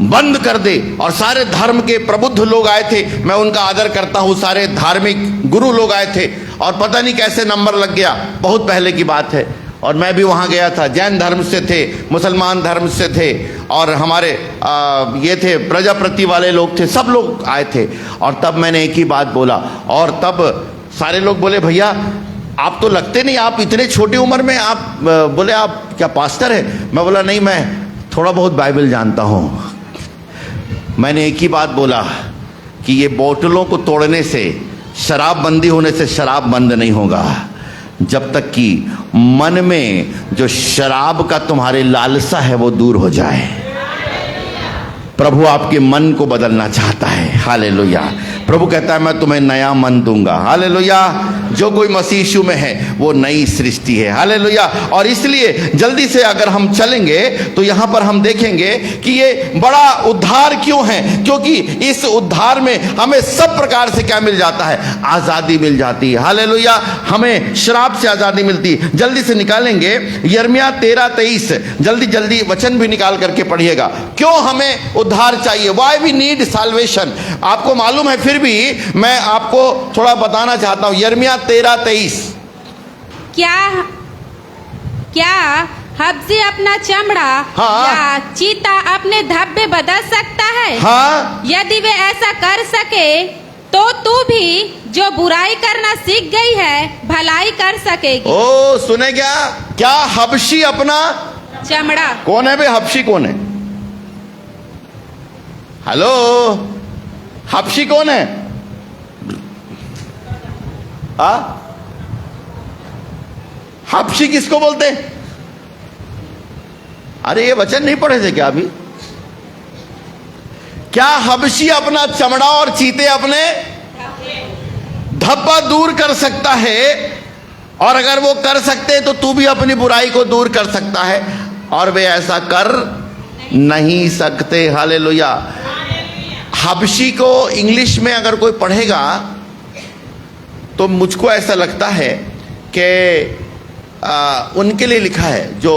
बंद कर दे। और सारे धर्म के प्रबुद्ध लोग आए थे, मैं उनका आदर करता हूँ, सारे धार्मिक गुरु लोग आए थे और पता नहीं कैसे नंबर लग गया, बहुत पहले की बात है। और मैं भी वहाँ गया था, जैन धर्म से थे, मुसलमान धर्म से थे और हमारे ये थे प्रजापति वाले लोग थे, सब लोग आए थे। और तब मैंने एक ही बात बोला और तब सारे लोग बोले भैया आप तो लगते नहीं, आप इतने छोटी उम्र में, आप बोले आप क्या पास्टर है? मैं बोला नहीं, मैं थोड़ा बहुत बाइबल जानता हूँ। मैंने एक ही बात बोला कि ये बोतलों को तोड़ने से, शराब बंदी होने से शराब बंद नहीं होगा, जब तक कि मन में जो शराब का तुम्हारे लालसा है वो दूर हो जाए। प्रभु आपके मन को बदलना चाहता है। हालेलुया। प्रभु कहता है मैं तुम्हें नया मन दूंगा। हालेलुया। जो कोई मसीह यीशु में है वो नई सृष्टि है। हालेलुया। और इसलिए जल्दी से अगर हम चलेंगे तो यहाँ पर हम देखेंगे कि ये बड़ा उद्धार क्यों है, क्योंकि इस उद्धार में हमें सब प्रकार से क्या मिल जाता है, आज़ादी मिल जाती है। हालेलुया। हमें श्राप से आज़ादी मिलती है। जल्दी से निकालेंगे यिर्मयाह 13:23, जल्दी जल्दी वचन भी निकाल करके पढ़िएगा। क्यों हमें उद्धार चाहिए, वाई वी नीड साल्वेशन। आपको मालूम है, फिर भी मैं आपको थोड़ा बताना चाहता हूं। यिर्मयाह 13:23, क्या हबशी अपना चमड़ा या चीता अपने धब्बे बदल सकता है? हाँ। यदि वे ऐसा कर सके तो तू भी जो बुराई करना सीख गई है भलाई कर सकेगी। ओ सुने क्या हबशी अपना चमड़ा? कौन है बे? हबशी कौन है? हेलो, हबशी कौन है? हबशी किसको बोलते हैं? अरे ये वचन नहीं पढ़े थे क्या अभी? क्या हबशी अपना चमड़ा और चीते अपने धब्बा दूर कर सकता है? और अगर वो कर सकते हैं तो तू भी अपनी बुराई को दूर कर सकता है, और वे ऐसा कर नहीं सकते। हालेलुया। हबशी को इंग्लिश में अगर कोई पढ़ेगा तो मुझको ऐसा लगता है कि उनके लिए लिखा है जो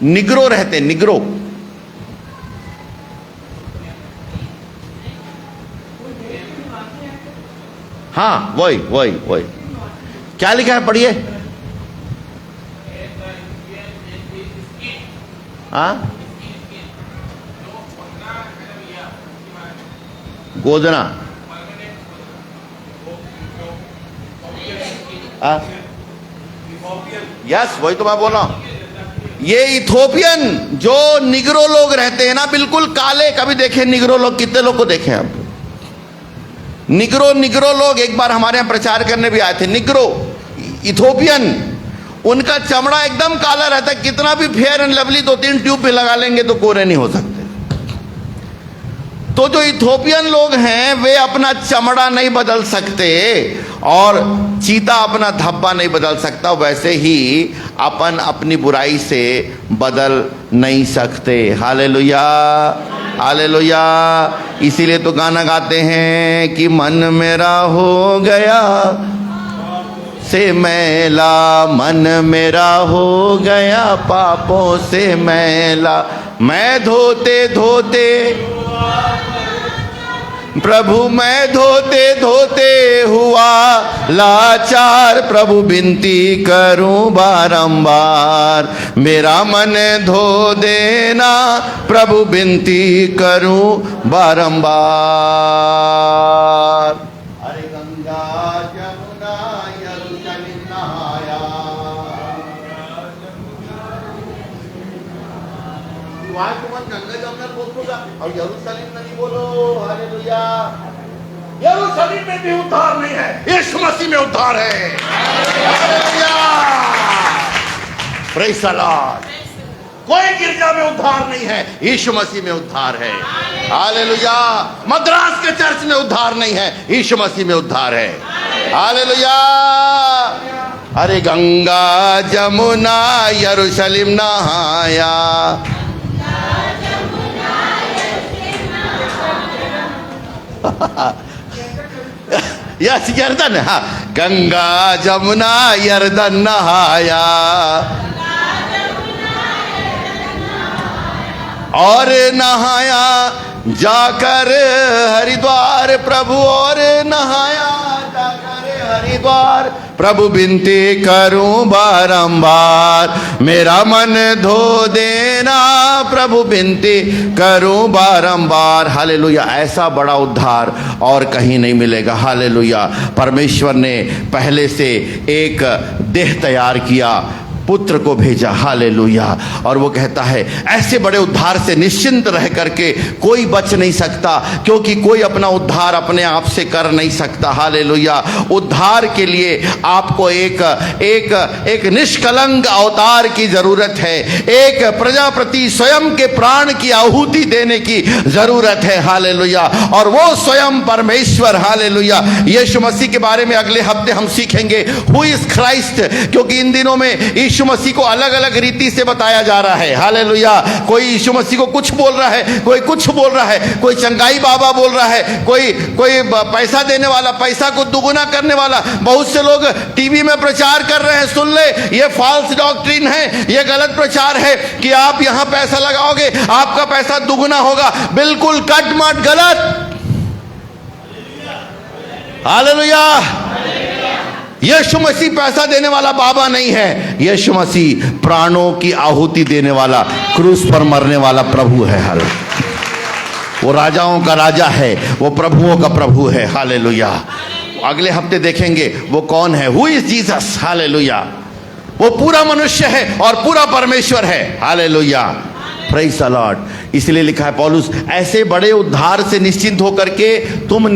निग्रो रहते, निग्रो। हाँ वही क्या लिखा है, पढ़िए। हाँ, गोदना। यस, वही तो मैं बोल रहा हूं। ये इथोपियन जो निग्रो लोग रहते हैं ना, बिल्कुल काले। कभी देखे निग्रो लोग? कितने लोग को देखे आप? निग्रो लोग एक बार हमारे यहां प्रचार करने भी आए थे। निग्रो, इथोपियन, उनका चमड़ा एकदम काला रहता है। कितना भी फेयर एंड लवली 2-3 ट्यूब पे लगा लेंगे तो गोरे नहीं हो सकते। तो जो इथोपियन लोग हैं वे अपना चमड़ा नहीं बदल सकते और चीता अपना धब्बा नहीं बदल सकता, वैसे ही अपन अपनी बुराई से बदल नहीं सकते। Hallelujah, hallelujah. इसीलिए तो गाना गाते हैं कि मन मेरा हो गया से मैला, मन मेरा हो गया पापों से मैला। मैं धोते धोते प्रभु, मैं धोते धोते हुआ लाचार, प्रभु विनती करूं बारंबार, मेरा मन धो देना, प्रभु विनती करूं बारंबार। अरे गंगा जमुना यरूशलेम नहाया, गंगा जमुना बोलोगा और यरूशलेम नहीं बोलो। हालेलुया। यरूशलेम में भी उद्धार नहीं है, यीशु मसीह में उद्धार है। Hallelujah, praise the Lord. कोई गिरजा में उद्धार नहीं है, यीशु मसीह में उद्धार है। हालेलुया। मद्रास के चर्च में उद्धार नहीं है, यीशु मसीह में उद्धार है। हालेलुया। अरे गंगा जमुना यरूशलेम नहाया, यस यर्दन। हाँ, गंगा जमुना यर्दन नहाया और नहाया जाकर हरिद्वार प्रभु, और नहाया जाकर हरिद्वार प्रभु, विनती करूं बारंबार, मेरा मन धो देना, प्रभु विनती करूं बारंबार। हालेलुया। ऐसा बड़ा उद्धार और कहीं नहीं मिलेगा। हालेलुया। परमेश्वर ने पहले से एक देह तैयार किया, पुत्र को भेजा, हालेलुया। और वो कहता है ऐसे बड़े उद्धार से निश्चिंत रह करके कोई बच नहीं सकता, क्योंकि कोई अपना उद्धार अपने आप से कर नहीं सकता, हालेलुया। उद्धार के लिए आपको एक निष्कलंक अवतार की जरूरत है, एक प्रजापति स्वयं के प्राण की आहुति देने की जरूरत है, हालेलुया। और वो स्वयं परमेश्वर, हालेलुया। यीशु मसीह के बारे में अगले हफ्ते हम सीखेंगे हु इज क्राइस्ट, क्योंकि इन दिनों में यीशु मसीह को अलग अलग रीति से बताया जा रहा है, हालेलुया। कोई यीशु मसीह को कुछ बोल रहा है, कोई कुछ बोल रहा है, कोई चंगाई बाबा बोल रहा है, कोई पैसा देने वाला, पैसा को दुगुना करने वाला। बहुत से लोग टीवी में प्रचार कर रहे हैं, सुन ले, ये फॉल्स डॉक्ट्रिन है, ये गलत प्रचार है कि आप यहां पैसा लगाओगे आपका पैसा दुगुना होगा। बिल्कुल कटमट गलत, हालेलुया। यीशु मसीह पैसा देने वाला बाबा नहीं है, यीशु मसीह प्राणों की आहुति देने वाला, क्रूस पर मरने वाला प्रभु है, हालेलुया। वो राजाओं का राजा है, वो प्रभुओं का प्रभु है, हालेलुया। अगले हफ्ते देखेंगे वो कौन है, हु इज जीसस, हालेलुया। वो पूरा मनुष्य है और पूरा परमेश्वर है, हालेलुया, प्रेज़ द लॉर्ड। इसलिए लिखा है पौलुस, ऐसे बड़े उद्धार से निश्चिंत होकर के तुम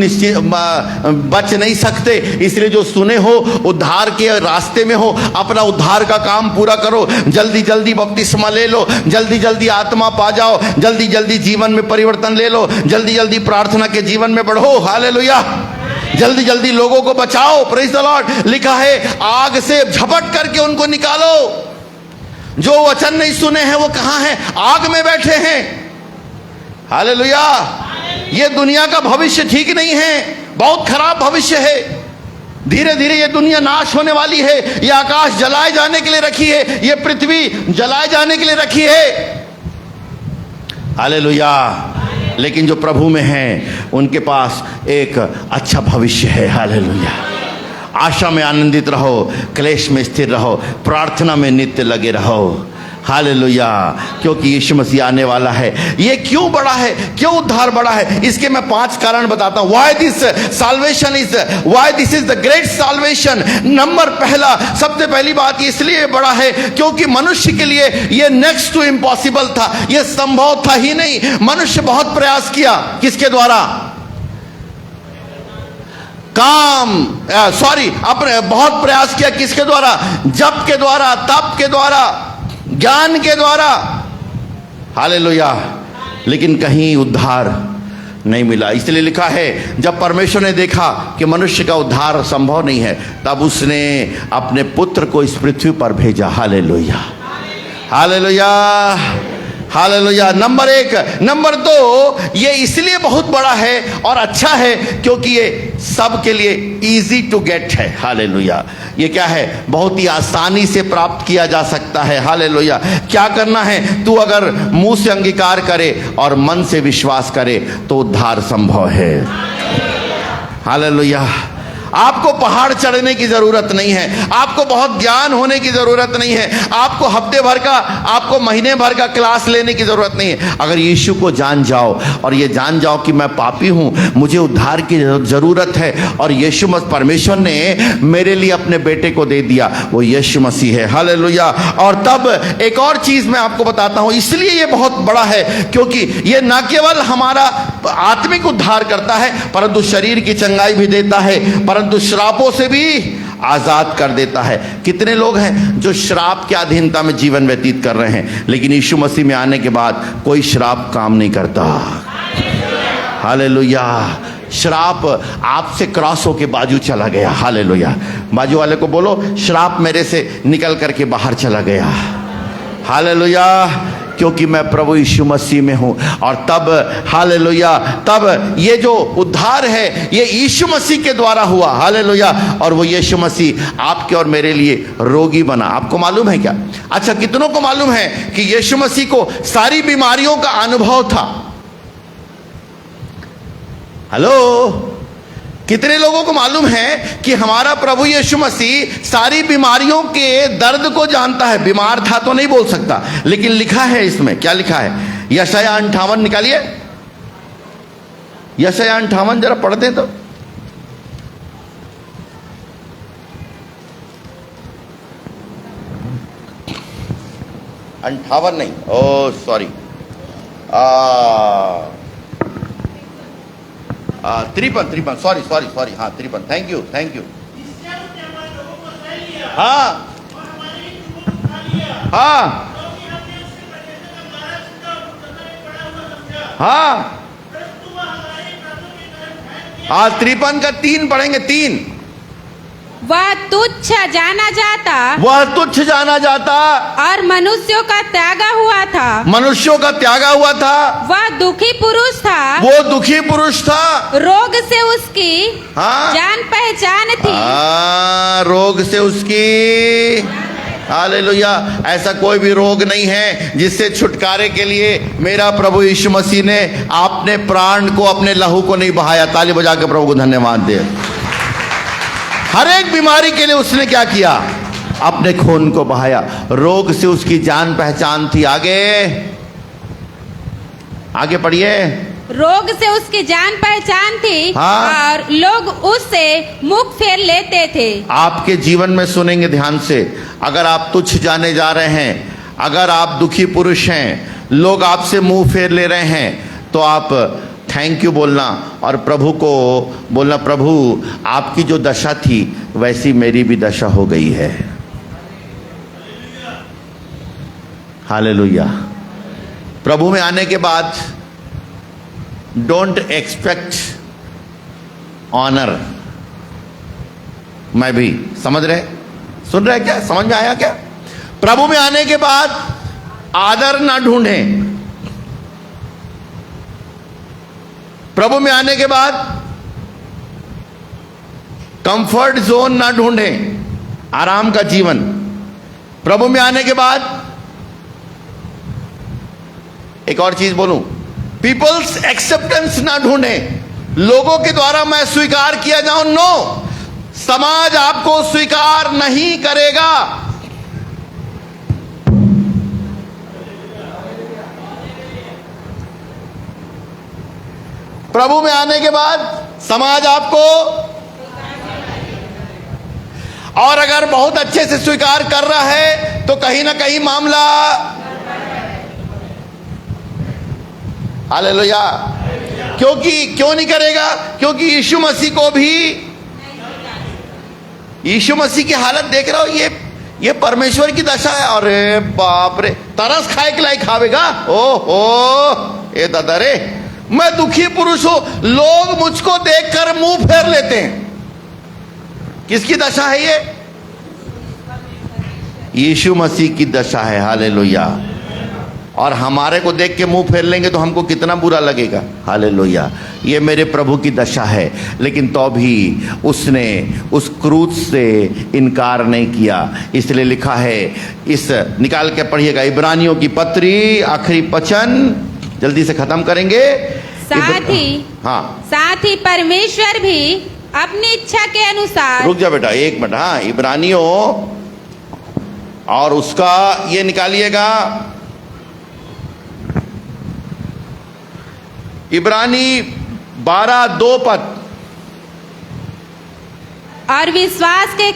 बच नहीं सकते। इसलिए जो सुने हो, उद्धार के रास्ते में हो, अपना उद्धार का काम पूरा करो। जल्दी जल्दी बपतिस्मा ले लो, जल्दी जल्दी आत्मा पा जाओ, जल्दी जल्दी जीवन में परिवर्तन ले लो, जल्दी जल्दी प्रार्थना के जीवन में बढ़ो, हालेलुया। जल्दी जल्दी लोगों को बचाओ, प्रेज़ द लॉर्ड। लिखा है आग से झपट करके उनको निकालो। जो वचन नहीं सुने हैं वो कहां हैं? आग में बैठे हैं, हालेलुया। ये दुनिया का भविष्य ठीक नहीं है, बहुत खराब भविष्य है। धीरे धीरे ये दुनिया नाश होने वाली है। ये आकाश जलाए जाने के लिए रखी है, ये पृथ्वी जलाए जाने के लिए रखी है, हालेलुया। लेकिन जो प्रभु में हैं उनके पास एक अच्छा भविष्य है, हालेलुया। आशा में आनंदित रहो, क्लेश में स्थिर रहो, प्रार्थना में नित्य लगे रहो, हालेलुया। क्योंकि यीशु मसीह आने वाला है। ये क्यों बड़ा है, क्यों उद्धार बड़ा है, इसके मैं 5 कारण बताता हूं। Why this salvation is, why this is the great salvation. Number पहला, सबसे पहली बात इसलिए बड़ा है क्योंकि मनुष्य के लिए ये नेक्स्ट टू इम्पॉसिबल था, ये संभव था ही नहीं। मनुष्य बहुत प्रयास किया, किसके द्वारा? अपने बहुत प्रयास किया, किसके द्वारा? जप के द्वारा, तप के द्वारा, ज्ञान के द्वारा, हालेलुया। लेकिन कहीं उद्धार नहीं मिला। इसलिए लिखा है जब परमेश्वर ने देखा कि मनुष्य का उद्धार संभव नहीं है, तब उसने अपने पुत्र को इस पृथ्वी पर भेजा, hallelujah, hallelujah, hallelujah. Number 1। Number 2, ये इसलिए बहुत बड़ा है और अच्छा है क्योंकि ये सबके लिए इजी टू गेट है, हालेलुया। ये क्या है? बहुत ही आसानी से प्राप्त किया जा सकता है, हालेलुया। क्या करना है? तू अगर मुंह से अंगीकार करे और मन से विश्वास करे तो उद्धार संभव है, हालेलुया। आपको पहाड़ चढ़ने की जरूरत नहीं है, आपको बहुत ज्ञान होने की जरूरत नहीं है, आपको हफ्ते भर का, आपको महीने भर का क्लास लेने की जरूरत नहीं है। अगर यीशु को जान जाओ और ये जान जाओ कि मैं पापी हूं, मुझे उद्धार की जरूरत है और यीशु परमेश्वर ने मेरे लिए अपने बेटे को दे दिया, वो यीशु मसीह है, हालेलुया। और तब एक और चीज मैं आपको बताता हूं, इसलिए ये बहुत बड़ा है क्योंकि ये न केवल हमारा आत्मिक उद्धार करता है परंतु शरीर की चंगाई भी देता है, परंतु श्रापों से भी आजाद कर देता है। कितने लोग हैं जो श्राप की अधीनता में जीवन व्यतीत कर रहे हैं, लेकिन यीशु मसीह में आने के बाद कोई श्राप काम नहीं करता, हालेलुया। श्राप आपसे क्रॉस होके बाजू चला गया, हालेलुया। बाजू वाले को बोलो, श्राप मेरे से निकल करके बाहर चला गया, हालेलुया, क्योंकि मैं प्रभु यीशु मसीह में हूं। और तब, हालेलुया, तब ये जो उद्धार है ये यीशु मसीह के द्वारा हुआ, हालेलुया। और वो यीशु मसीह आपके और मेरे लिए रोगी बना। आपको मालूम है क्या? अच्छा, कितनों को मालूम है कि यीशु मसीह को सारी बीमारियों का अनुभव था? हेलो, कितने लोगों को मालूम है कि हमारा प्रभु यीशु मसीह सारी बीमारियों के दर्द को जानता है? बीमार था तो नहीं बोल सकता, लेकिन लिखा है इसमें, क्या लिखा है? यशायाह 58 निकालिए, यशायाह 58 जरा पढ़ते हैं तो। 58 नहीं, ओ सॉरी, 53, सॉरी, हाँ 53, थैंक यू। हाँ हाँ हाँ, आज 53 का 3 पढ़ेंगे, 3। वह तुच्छ जाना जाता, वह तुच्छ जाना जाता और मनुष्यों का त्यागा हुआ था, मनुष्यों का त्यागा हुआ था। वह दुखी पुरुष था, वो दुखी पुरुष था, रोग से उसकी हाँ जान पहचान थी। रोग से उसकी, हालेलुया। ऐसा कोई भी रोग नहीं है जिससे छुटकारे के लिए मेरा प्रभु यीशु मसीह ने अपने प्राण को, अपने लहू को नहीं बहाया। ताली बजा के प्रभु को धन्यवाद दे। हर एक बीमारी के लिए उसने क्या किया? अपने खून को बहाया। रोग से उसकी जान पहचान थी। आगे पढ़िए। रोग से उसकी जान पहचान थी, हाँ? और लोग उससे मुख फेर लेते थे। आपके जीवन में सुनेंगे ध्यान से, अगर आप तुच्छ जाने जा रहे हैं, अगर आप दुखी पुरुष हैं, लोग आपसे मुंह फेर ले रहे हैं, तो आप थैंक यू बोलना और प्रभु को बोलना, प्रभु आपकी जो दशा थी वैसी मेरी भी दशा हो गई है। हालेलुया। प्रभु में आने के बाद डोंट एक्सपेक्ट ऑनर। मैं भी समझ रहे, सुन रहे क्या? समझ में आया क्या? प्रभु में आने के बाद आदर ना ढूंढें। प्रभु में आने के बाद कंफर्ट जोन ना ढूंढें, आराम का जीवन। प्रभु में आने के बाद एक और चीज बोलूं, पीपल्स एक्सेप्टेंस ना ढूंढें, लोगों के द्वारा मैं स्वीकार किया जाऊं। नो, समाज आपको स्वीकार नहीं करेगा। प्रभु में आने के बाद समाज आपको, और अगर बहुत अच्छे से स्वीकार कर रहा है तो कहीं ना कहीं मामला, हालेलुया। क्यों नहीं करेगा? क्योंकि यीशु मसीह को भी, यीशु मसीह की हालत देख रहा हो, ये परमेश्वर की दशा है। अरे बाप रे, तरस खाए के लायक खावेगा। ओहो, ये दादा रे, मैं दुखी पुरुष हूं, लोग मुझको देखकर मुंह फेर लेते हैं। किसकी दशा है ये? यीशु मसीह की दशा है। हालेलुया। और हमारे को देख के मुंह फेर लेंगे तो हमको कितना बुरा लगेगा। हालेलुया। ये मेरे प्रभु की दशा है, लेकिन तो भी उसने उस क्रूस से इनकार नहीं किया। इसलिए लिखा है, इस निकाल के पढ़िएगा, इब्रानियों की पत्री आखिरी वचन, जल्दी से खत्म करेंगे। साथ ही परमेश्वर भी अपनी इच्छा के अनुसार, रुक जा बेटा एक मिनट, हाँ, इब्रानियों और उसका ये निकालिएगा, इब्रानी 12:2 पद। और विश्वास के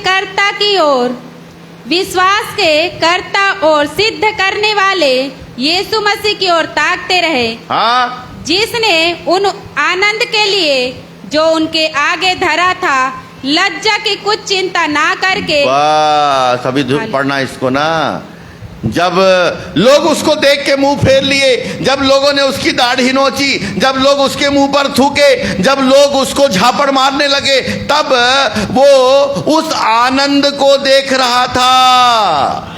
कर्ता और सिद्ध करने वाले यीशु मसीह की ओर ताकते रहे, हाँ, जिसने उन आनंद के लिए जो उनके आगे धरा था, लज्जा की कुछ चिंता ना करके, बस अभी पढ़ना इसको ना, जब लोग उसको देख के मुंह फेर लिए, जब लोगों ने उसकी दाढ़ी नोची, जब लोग उसके मुंह पर थूके, जब लोग उसको झापड़ मारने लगे, तब वो उस आनंद को देख रहा था।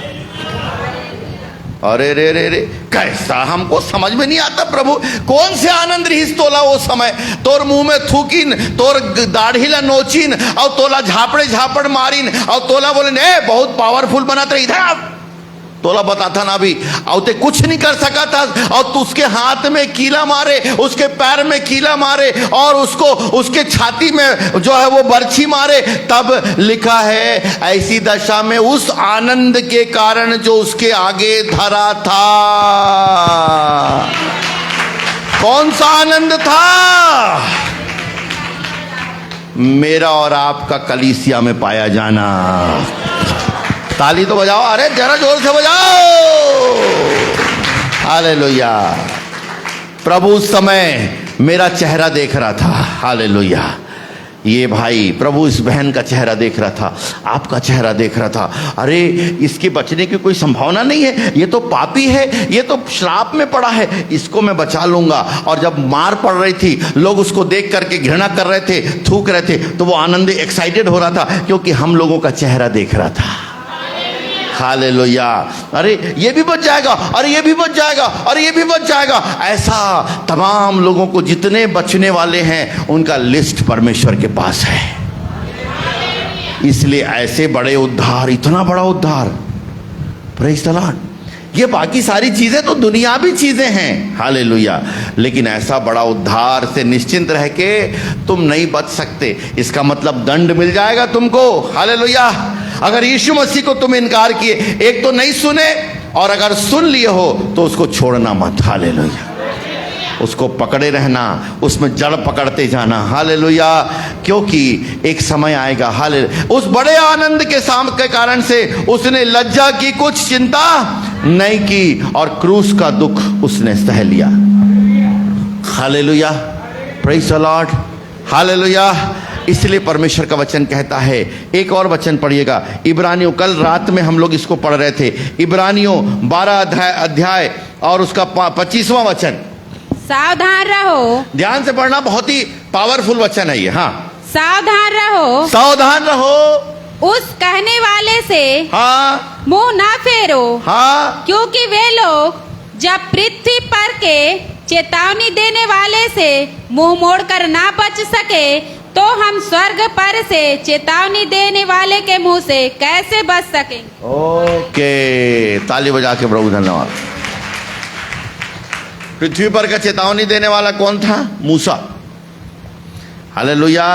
अरे रे रे रे, कैसा हमको समझ में नहीं आता प्रभु, कौन से आनंद रहीस तोला वो समय, तोर मुंह में थूकिन, तोर दाढ़ी ला नोचिन, और तोला झापड़ मारिन, और तोला बोले ने बहुत पावरफुल बनाते रही था, तोला बताता ना भी, और ते कुछ नहीं कर सका था, और तू उसके हाथ में कीला मारे, उसके पैर में कीला मारे, और उसको उसके छाती में जो है वो बर्छी मारे, तब लिखा है ऐसी दशा में उस आनंद के कारण जो उसके आगे धरा था। कौन सा आनंद था? मेरा और आपका कलीसिया में पाया जाना। ताली तो बजाओ, अरे जरा जोर से बजाओ। हालेलुया। प्रभु उस समय मेरा चेहरा देख रहा था। हालेलुया। ये भाई प्रभु इस बहन का चेहरा देख रहा था, आपका चेहरा देख रहा था। अरे इसके बचने की कोई संभावना नहीं है, ये तो पापी है, ये तो श्राप में पड़ा है, इसको मैं बचा लूंगा। और जब मार पड़ रही थी, लोग उसको देख करके घृणा कर रहे थे, थूक रहे थे, तो वो आनंद एक्साइटेड हो रहा था क्योंकि हम लोगों का चेहरा देख रहा था। हालेलुया। अरे ये भी बच जाएगा, अरे ये भी बच जाएगा, अरे ये भी बच जाएगा। ऐसा तमाम लोगों को, जितने बचने वाले हैं उनका लिस्ट परमेश्वर के पास है। इसलिए ऐसे बड़े उद्धार, इतना बड़ा उद्धार, प्रेज़ द लॉर्ड। ये बाकी सारी चीजें तो दुनियावी चीजें हैं, हालेलुया, लेकिन ऐसा बड़ा उद्धार से निश्चिंत रह के तुम नहीं बच सकते। इसका मतलब दंड मिल जाएगा तुमको। हालेलुया। अगर यीशु मसीह को तुम इनकार किए, एक तो नहीं सुने, और अगर सुन लिए हो तो उसको छोड़ना मत। हालेलुया। उसको पकड़े रहना, उसमें जड़ पकड़ते जाना। हालेलुया। क्योंकि एक समय आएगा, हालेलुया, उस बड़े आनंद के साम के कारण से उसने लज्जा की कुछ चिंता नहीं की और क्रूस का दुख उसने सह लिया। Hallelujah. Praise the lord. Hallelujah. इसलिए परमेश्वर का वचन कहता है, एक और वचन पढ़िएगा, इब्रानियों, कल रात में हम लोग इसको पढ़ रहे थे, इब्रानियों 12 अध्याय और उसका 25वां वचन। सावधान रहो। ध्यान से पढ़ना, बहुत ही पावरफुल वचन है ये। हाँ, सावधान रहो, सावधान रहो उस कहने वाले से हाँ मुंह ना फेरो। हाँ, क्योंकि वे लोग जब पृथ्वी पर के चेतावनी देने वाले से मुंह मोड़कर ना बच सके, तो हम स्वर्ग पर से चेतावनी देने वाले के मुंह से कैसे बच सकें? ओके, ताली बजा के प्रभु धन्यवाद। पृथ्वी पर का चेतावनी देने वाला कौन था? मूसा। हालेलुया।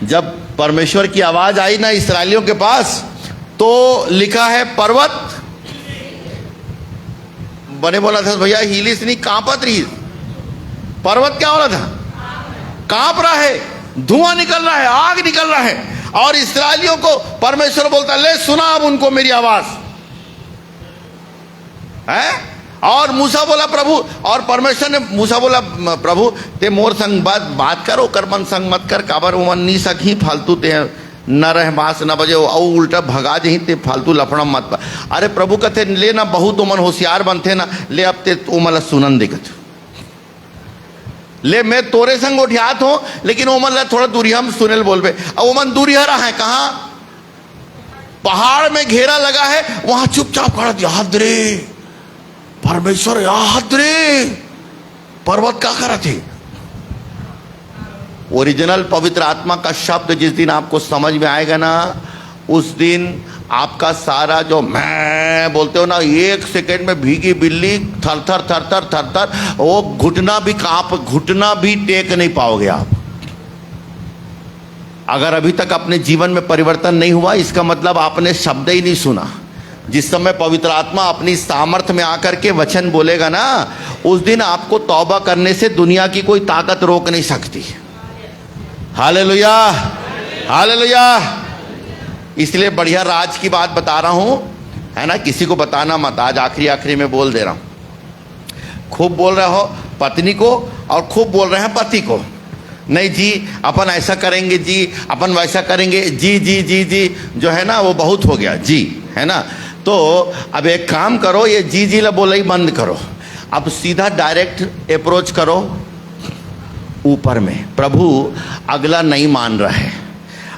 जब परमेश्वर की आवाज आई ना इस्राएलियों के पास, तो लिखा है पर्वत बने बोला था भैया हिलिस नहीं कांपत रही। पर्वत क्या हो रहा था? कांप रहा है, धुआं निकल रहा है, आग निकल रहा है। और इस्राएलियों को परमेश्वर बोलता, ले सुना अब उनको मेरी आवाज है। और मूसा बोला प्रभु, और परमेश्वर ने मूसा बोला प्रभु ते मोर संग बात करो, कर मन संग मत कर, काबर मन नहीं सकी फालतू ते न रह बास न बजे और उल्टा भगा दही ते फालतू लफड़ा मत। अरे प्रभु कहते ले ना बहुत उमन होशियार बनते ना, ले अब ते उमल सुनन दिखत, ले मैं तोरे संग उठियात हो, लेकिन उमन थोड़ा दूरी हम सुनेल बोल पे। अब उमन दूरी हरा है कहाँ? पहाड़ में घेरा लगा है, वहां चुपचाप खड़ा, याद रे परमेश्वर, याद रे पर्वत क्या करा थे। ओरिजिनल पवित्र आत्मा का शब्द जिस दिन आपको समझ में आएगा ना, उस दिन आपका सारा जो मैं बोलते हो ना, एक सेकेंड में भीगी बिल्ली थर थर थर थर थर थर, वो घुटना भी टेक नहीं पाओगे आप। अगर अभी तक अपने जीवन में परिवर्तन नहीं हुआ, इसका मतलब आपने शब्द ही नहीं सुना। जिस समय पवित्र आत्मा अपनी सामर्थ्य में आकर के वचन बोलेगा ना, उस दिन आपको तौबा करने से दुनिया की कोई ताकत रोक नहीं सकती। Hallelujah, hallelujah. इसलिए बढ़िया राज की बात बता रहा हूं, है ना, किसी को बताना मत। आज आखिरी में बोल दे रहा हूं। खूब बोल रहे हो पत्नी को और खूब बोल रहे हैं पति को, नहीं जी अपन ऐसा करेंगे जी, अपन वैसा करेंगे जी जी जी जी, जो है ना वो बहुत हो गया जी, है ना। तो अब एक काम करो, ये जी जी ला बोला ही बंद करो, अब सीधा डायरेक्ट अप्रोच करो ऊपर में। प्रभु अगला नहीं मान रहा है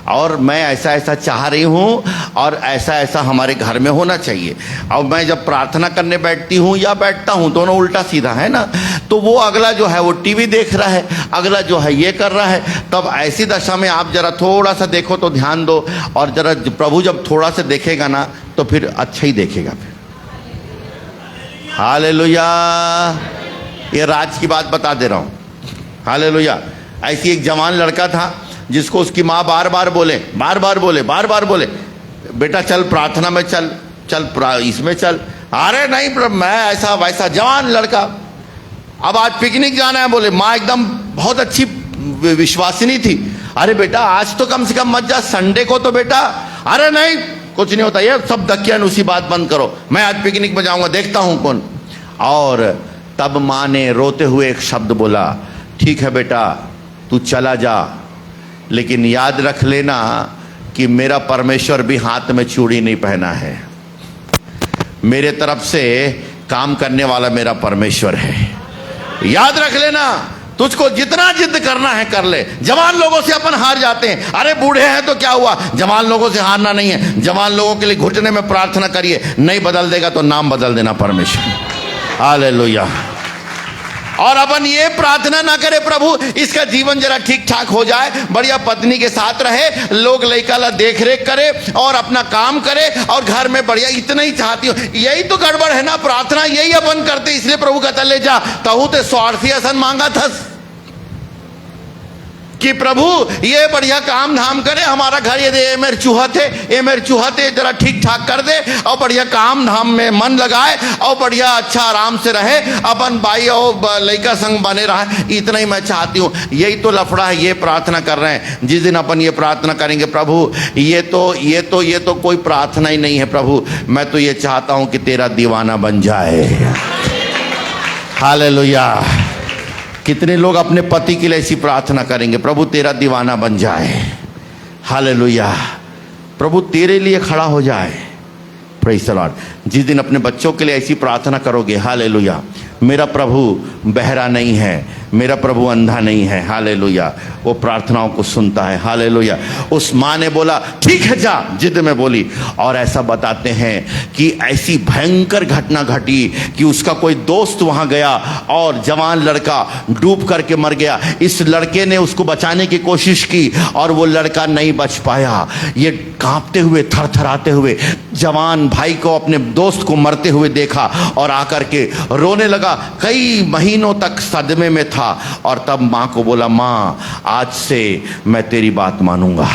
और मैं ऐसा ऐसा चाह रही हूँ और ऐसा ऐसा हमारे घर में होना चाहिए। और मैं जब प्रार्थना करने बैठती हूँ या बैठता हूँ, दोनों उल्टा सीधा है ना, तो वो अगला जो है वो टीवी देख रहा है, अगला जो है ये कर रहा है। तब ऐसी दशा में आप जरा थोड़ा सा देखो तो ध्यान दो, और जरा प्रभु जब थोड़ा सा देखेगा ना तो फिर अच्छा ही देखेगा फिर। हालेलुया। ये राज की बात बता दे रहा हूँ। हालेलुया। ऐसी एक जवान लड़का था जिसको उसकी माँ बार बार बोले बेटा चल प्रार्थना में चल, इसमें चल। अरे नहीं मैं ऐसा वैसा, जवान लड़का। अब आज पिकनिक जाना है, बोले माँ एकदम बहुत अच्छी विश्वासिनी थी, अरे बेटा आज तो कम से कम मत जा, संडे को तो बेटा। अरे नहीं कुछ नहीं होता, ये सब दकियानुसी बात बंद करो, मैं आज पिकनिक में जाऊंगा, देखता हूं कौन। और तब माँ ने रोते हुए एक शब्द बोला, ठीक है बेटा तू चला जा, लेकिन याद रख लेना कि मेरा परमेश्वर भी हाथ में चूड़ी नहीं पहना है, मेरे तरफ से काम करने वाला मेरा परमेश्वर है, याद रख लेना। तुझको जितना जिद करना है कर ले। जवान लोगों से अपन हार जाते हैं, अरे बूढ़े हैं तो क्या हुआ, जवान लोगों से हारना नहीं है। जवान लोगों के लिए घुटने में प्रार्थना करिए, नहीं बदल देगा तो नाम बदल देना परमेश्वर। हालेलुया। और अपन ये प्रार्थना ना करे प्रभु इसका जीवन जरा ठीक ठाक हो जाए, बढ़िया पत्नी के साथ रहे, लोग लड़का देख रेख करे और अपना काम करे और घर में बढ़िया, इतना ही चाहती हो। यही तो गड़बड़ है ना, प्रार्थना यही अपन करते, इसलिए प्रभु कहता ले जा तहु ते स्वार्थी असन मांगा थस, कि प्रभु ये बढ़िया काम धाम करे, हमारा घर ये मेरे चूहत है, ये मेरे चूहत है, जरा ठीक ठाक कर दे और बढ़िया काम धाम में मन लगाए और बढ़िया अच्छा आराम से रहे, अपन भाई और लड़का संग बने रहे, इतना ही मैं चाहती हूँ। यही तो लफड़ा है, ये प्रार्थना कर रहे हैं। जिस दिन अपन ये प्रार्थना करेंगे प्रभु ये तो कोई प्रार्थना ही नहीं है प्रभु, मैं तो ये चाहता हूँ कि तेरा दीवाना बन जाए। हालेलुया। कितने लोग अपने पति के लिए ऐसी प्रार्थना करेंगे, प्रभु तेरा दीवाना बन जाए। हालेलुया। प्रभु तेरे लिए खड़ा हो जाए। Praise the Lord. जिस दिन अपने बच्चों के लिए ऐसी प्रार्थना करोगे, हालेलुया, मेरा प्रभु बहरा नहीं है, मेरा प्रभु अंधा नहीं है, हालेलुया, वो प्रार्थनाओं को सुनता है। हालेलुया। उस माँ ने बोला ठीक है जा, जिद में बोली। और ऐसा बताते हैं कि ऐसी भयंकर घटना घटी कि उसका कोई दोस्त वहां गया और जवान लड़का डूब करके मर गया। इस लड़के ने उसको बचाने की कोशिश की और वो लड़का नहीं बच पाया। ये कांपते हुए थरथराते हुए जवान भाई को, अपने दोस्त को मरते हुए देखा और आकर के रोने लगा। कई महीनों तक सदमे में था और तब मां को बोला, मां आज से मैं तेरी बात मानूंगा।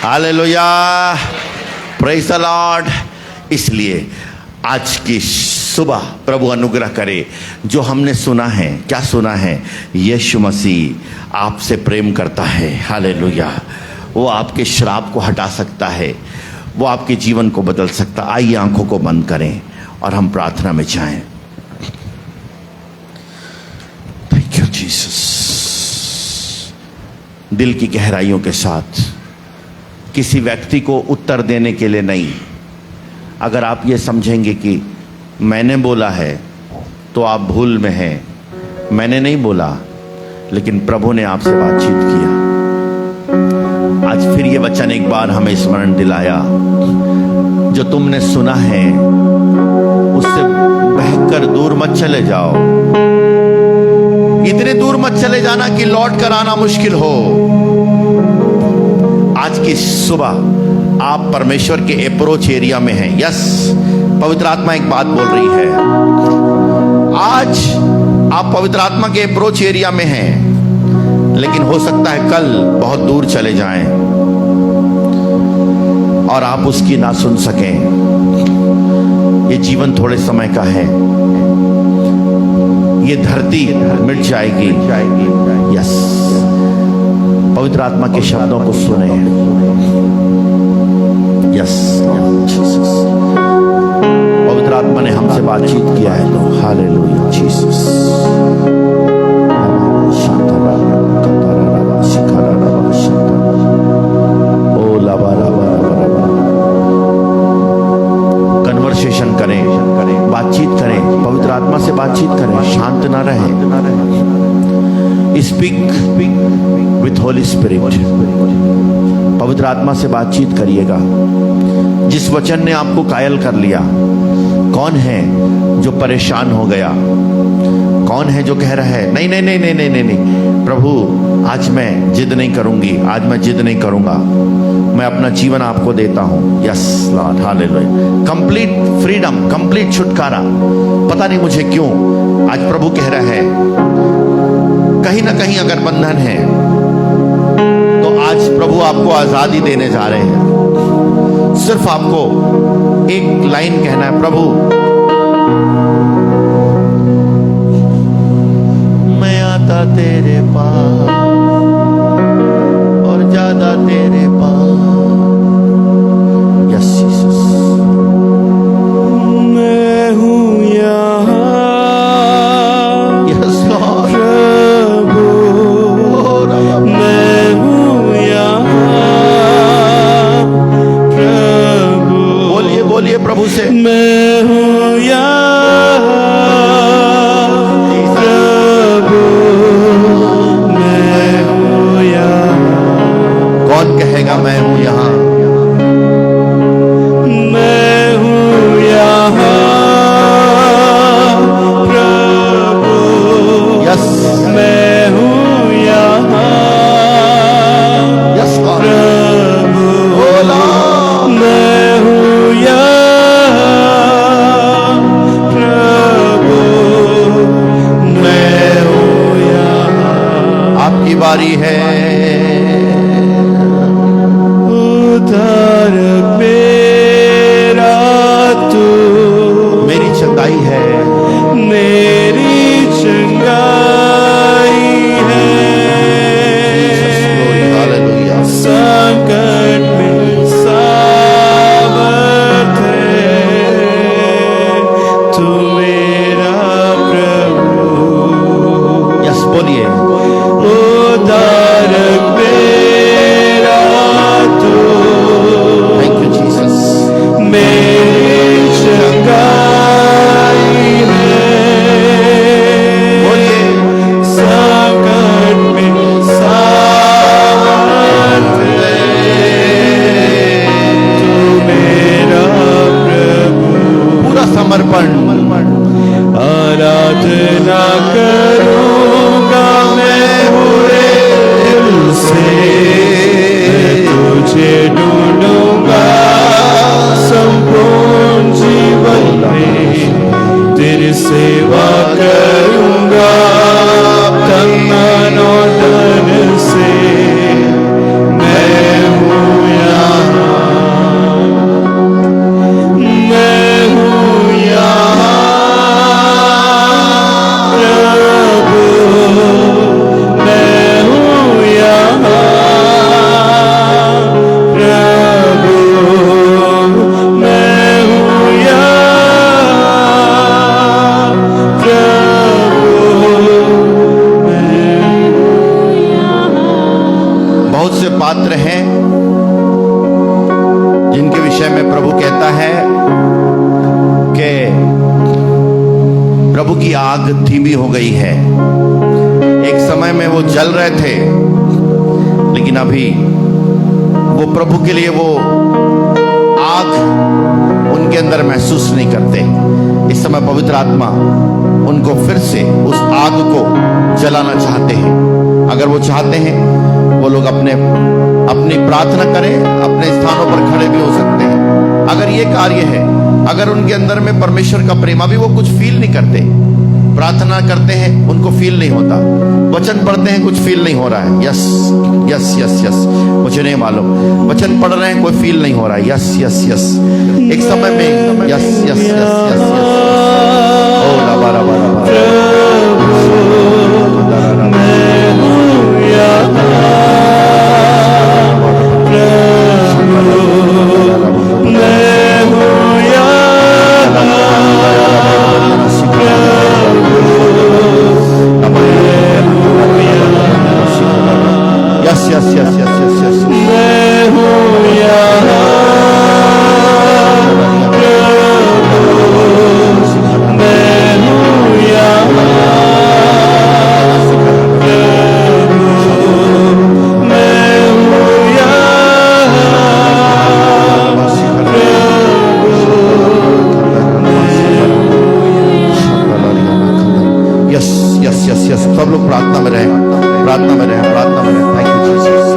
हालेलुया। Praise the Lord. इसलिए आज की सुबह प्रभु अनुग्रह करे, जो हमने सुना है, क्या सुना है, यीशु मसीह आपसे प्रेम करता है। हालेलुया। वो आपके श्राप को हटा सकता है, वो आपके जीवन को बदल सकता। आइए आंखों को बंद करें और हम प्रार्थना में जाएं। Thank you Jesus. दिल की गहराइयों के साथ, किसी व्यक्ति को उत्तर देने के लिए नहीं। अगर आप ये समझेंगे कि मैंने बोला है तो आप भूल में हैं, मैंने नहीं बोला, लेकिन प्रभु ने आपसे बातचीत किया। आज फिर ये वचन एक बार हमें स्मरण दिलाया, जो तुमने सुना है उससे बहकर दूर मत चले जाओ। इतने दूर मत चले जाना कि लौट कर आना मुश्किल हो। आज की सुबह आप परमेश्वर के अप्रोच एरिया में हैं। यस, पवित्र आत्मा एक बात बोल रही है। आज आप पवित्र आत्मा के अप्रोच एरिया में हैं, लेकिन हो सकता है कल बहुत दूर चले जाएं और आप उसकी ना सुन सकें। ये जीवन थोड़े समय का है, ये धरती मिट जाएगी। यस, पवित्र आत्मा के शब्दों को सुने। यस, पवित्र आत्मा ने हमसे बातचीत किया है तो हालेलुया जीसस। कन्वर्सेशन करें, बातचीत करें, पवित्र आत्मा से बातचीत करें, शांत ना रहें। Speak with Holi spirit. पवित्र आत्मा से बातचीत करिएगा। जिस वचन ने आपको कायल कर लिया, कौन है जो परेशान हो गया, कौन है जो कह रहा है नहीं नहीं नहीं नहीं नहीं नहीं नहीं, प्रभु आज मैं जिद नहीं करूंगी, आज मैं जिद नहीं करूंगा, मैं अपना जीवन आपको देता हूं। Yes Lord, hallelujah. Complete freedom, complete छुटकारा। पता नहीं मुझे क्यों आज प्रभु कह रहा है, कहीं ना कहीं अगर बंधन है तो आज प्रभु आपको आजादी देने जा रहे हैं। सिर्फ आपको एक लाइन कहना है, प्रभु मैं आता तेरे पास और ज्यादा तेरे पास, है। उद्धारक मेरा तू, मेरी चंगाई है, मेरी चंगाई है। हालेलुया। संकट में सामर्थ है, तू मेरा प्रभु। यस बोलिए। उद्धारक मेरा तू, थैंक यू जीसस। मेरी चंगाई है। बोलिए। संकट में सामर्थ है, तू मेरा प्रभु। पूरा समर्पण। आराधना करूंगा मैं पूरे दिल से, तुझे ढूंढूंगा संपूर्ण जीवन में, तेरी सेवा करूंगा तन मन और धन से। मैं हूँ यहाँ, मैं हूँ यहाँ प्रभु, मैं हूँ यहाँ प्रभु, मैं हूँ यहाँ प्रभु, मैं हूँ यहाँ। बहुत से पात्र हैं जिनके विषय में प्रभु कहता है कि प्रभु की आग धीमी हो गई है। एक समय में वो जल रहे थे, लेकिन अभी वो प्रभु के लिए वो आग उनके अंदर महसूस नहीं करते। इस समय पवित्र आत्मा उनको फिर से उस आग को जलाना चाहते हैं। अगर वो चाहते हैं, वो लोग अपनी प्रार्थना करें, अपने स्थानों पर खड़े भी हो सकते हैं। अगर ये कार्य है, अगर उनके अंदर में परमेश्वर का प्रेम, अभी वो कुछ फील नहीं करते, प्रार्थना करते हैं उनको फील नहीं होता, वचन पढ़ते हैं कुछ फील नहीं हो रहा है, यस यस यस यस, मुझे नहीं मालूम, वचन पढ़ रहे हैं कोई फील नहीं हो रहा है, यस यस यस, एक समय में yes yes yes yes yes, ओ लाबा लाबा लाबा, Yes, yes, yes, yes, yes, yes. मैं हूँ यहाँ प्रभु, मैं हूँ यहाँ प्रभु, मैं हूँ यहाँ प्रभु। यस यस यस यस, सब लोग प्रार्थना में रहें, प्रार्थना में रहें, प्रार्थना में रहें। Thank you Jesus.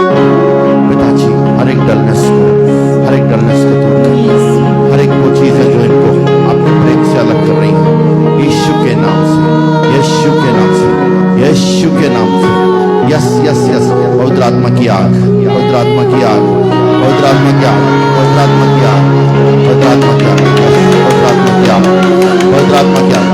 पिताजी हर एक डलनेस को दूर कर, हर एक वो चीजें जो इनको अपने प्रेम से अलग कर रही हैं, यीशु के नाम से, यीशु के नाम से, यीशु के नाम से। यस यस यस, पवित्र आत्मा की आग, पवित्र आत्मा की आग, पवित्र आत्मा की आग, पवित्र आत्मा की आग, पवित्र आत्मा की आग, पवित्र आत्मा की आग, पवित्र आत्मा की आग।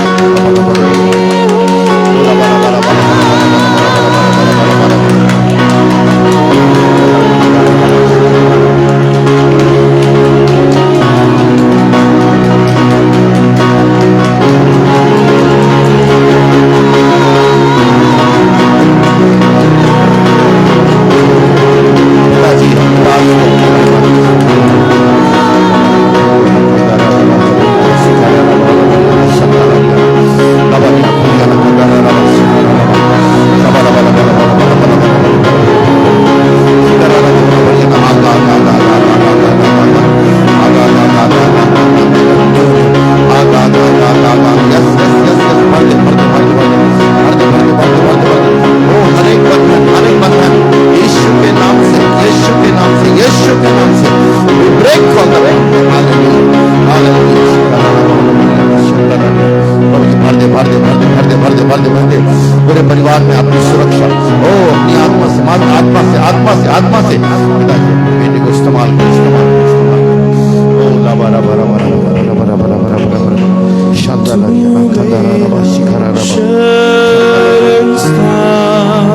आत्मा से आत्मा से आत्मा से बेटे को इस्तेमाल करो, इस्तेमाल करो, इस्तेमाल करो। ओ लाबा रबा रबा रबा रबा रबा रबा रबा रबा शांता लगिया ना खंदा रबा शिखरा रबा शरण स्थान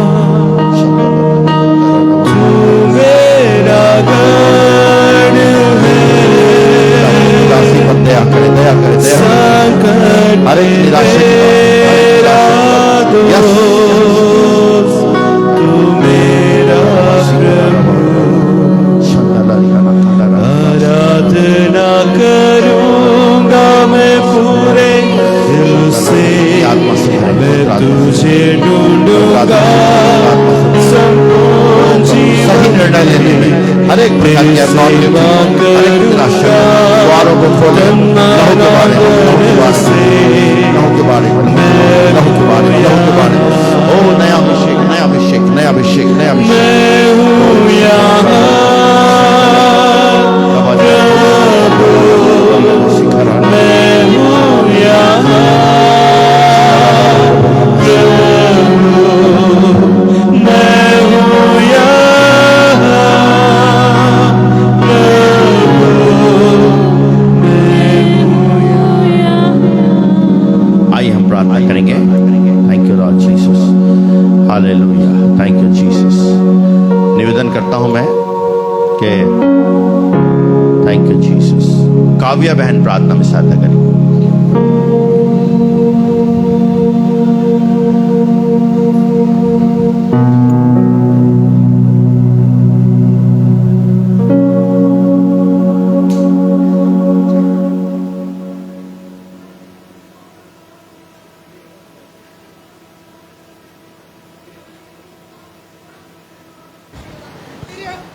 मेरा गढ़ है। उदासी पर दया करे, दया करे, दया करे। हर एक निराशा की बात, यस तू मेरा प्रभु। आराधना करूंगा मैं पूरे दिल से, मैं तुझे ढूंढूंगा संपूर्ण जीवन। सही निर्णय लेने में हर एक प्रकार की अनौती, हर एक निराशा द्वारों को खोले। लहू के बारे में, लहू के बारे में, लहू के बारे में, लहू के बारे में, लहू के बारे में। ओ नया अभिषेक, नया अभिषेक, नया अभिषेक, नया अभिषेक। मैं हूँ यहाँ मैं हूँ यहाँ मैं हूँ यहाँ। आइए हम प्रार्थना करेंगे। Thank you Lord Jesus, hallelujah, thank you Jesus. निवेदन करता हूं मैं कि थैंक यू जीसस। काव्या बहन प्रार्थना में सहायता करें।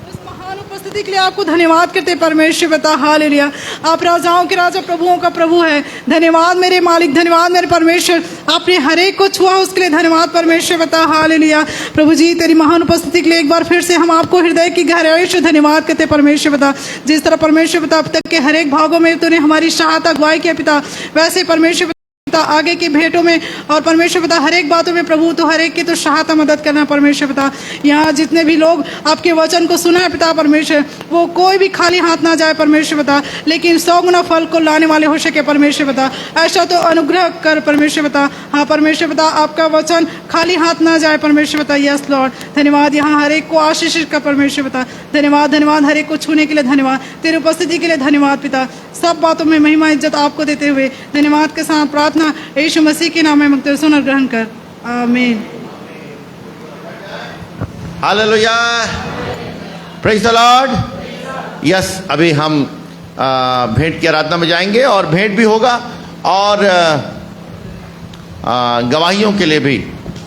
उस महान उपस्थिति के लिए आपको धन्यवाद करते हैं परमेश्वर पिता। हालेलुया, आप राजाओं के राजा प्रभुओं का प्रभु है। धन्यवाद मेरे मालिक, धन्यवाद मेरे परमेश्वर, आपने हर एक को छुआ उसके लिए धन्यवाद परमेश्वर पिता। हालेलुया प्रभु जी, तेरी महान उपस्थिति के लिए एक बार फिर से हम आपको हृदय की गहराई से धन्यवाद करते हैं परमेश्वर पिता। जिस तरह परमेश्वर पिता अब तक के हर एक भागों में तूने हमारी सहायता अगुवाई किया पिता, वैसे परमेश्वर पिता आगे की भेंटों में और परमेश्वर पिता हर एक बातों में प्रभु तो हर एक की तो सहायता मदद करना परमेश्वर पिता। यहाँ जितने भी लोग आपके वचन को सुना है पिता परमेश्वर, वो कोई भी खाली हाथ ना जाए परमेश्वर पिता, लेकिन 100 गुना फल को लाने वाले हो सके परमेश्वर पिता। ऐसा तो अनुग्रह कर परमेश्वर पिता। हाँ परमेश्वर पिता, आपका वचन खाली हाथ ना जाए परमेश्वर पिता। यस लॉर्ड, धन्यवाद। यहाँ हर एक को आशीष कर परमेश्वर पिता। धन्यवाद, धन्यवाद, हर एक को छूने के लिए धन्यवाद, तेरी उपस्थिति के लिए धन्यवाद पिता। सब बातों में महिमा इज्जत आपको देते हुए धन्यवाद के साथ प्रार्थना यीशु मसीह के नाम में मांगते हुए सुन ग्रहण कर, आमीन। Hallelujah, praise the Lord. Yes, अभी हम भेंट की आराधना में जाएंगे और भेंट भी होगा और गवाहियों के लिए भी।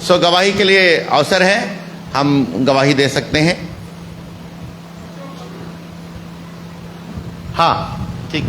सो गवाही के लिए अवसर है, हम गवाही दे सकते हैं। हाँ ठीक।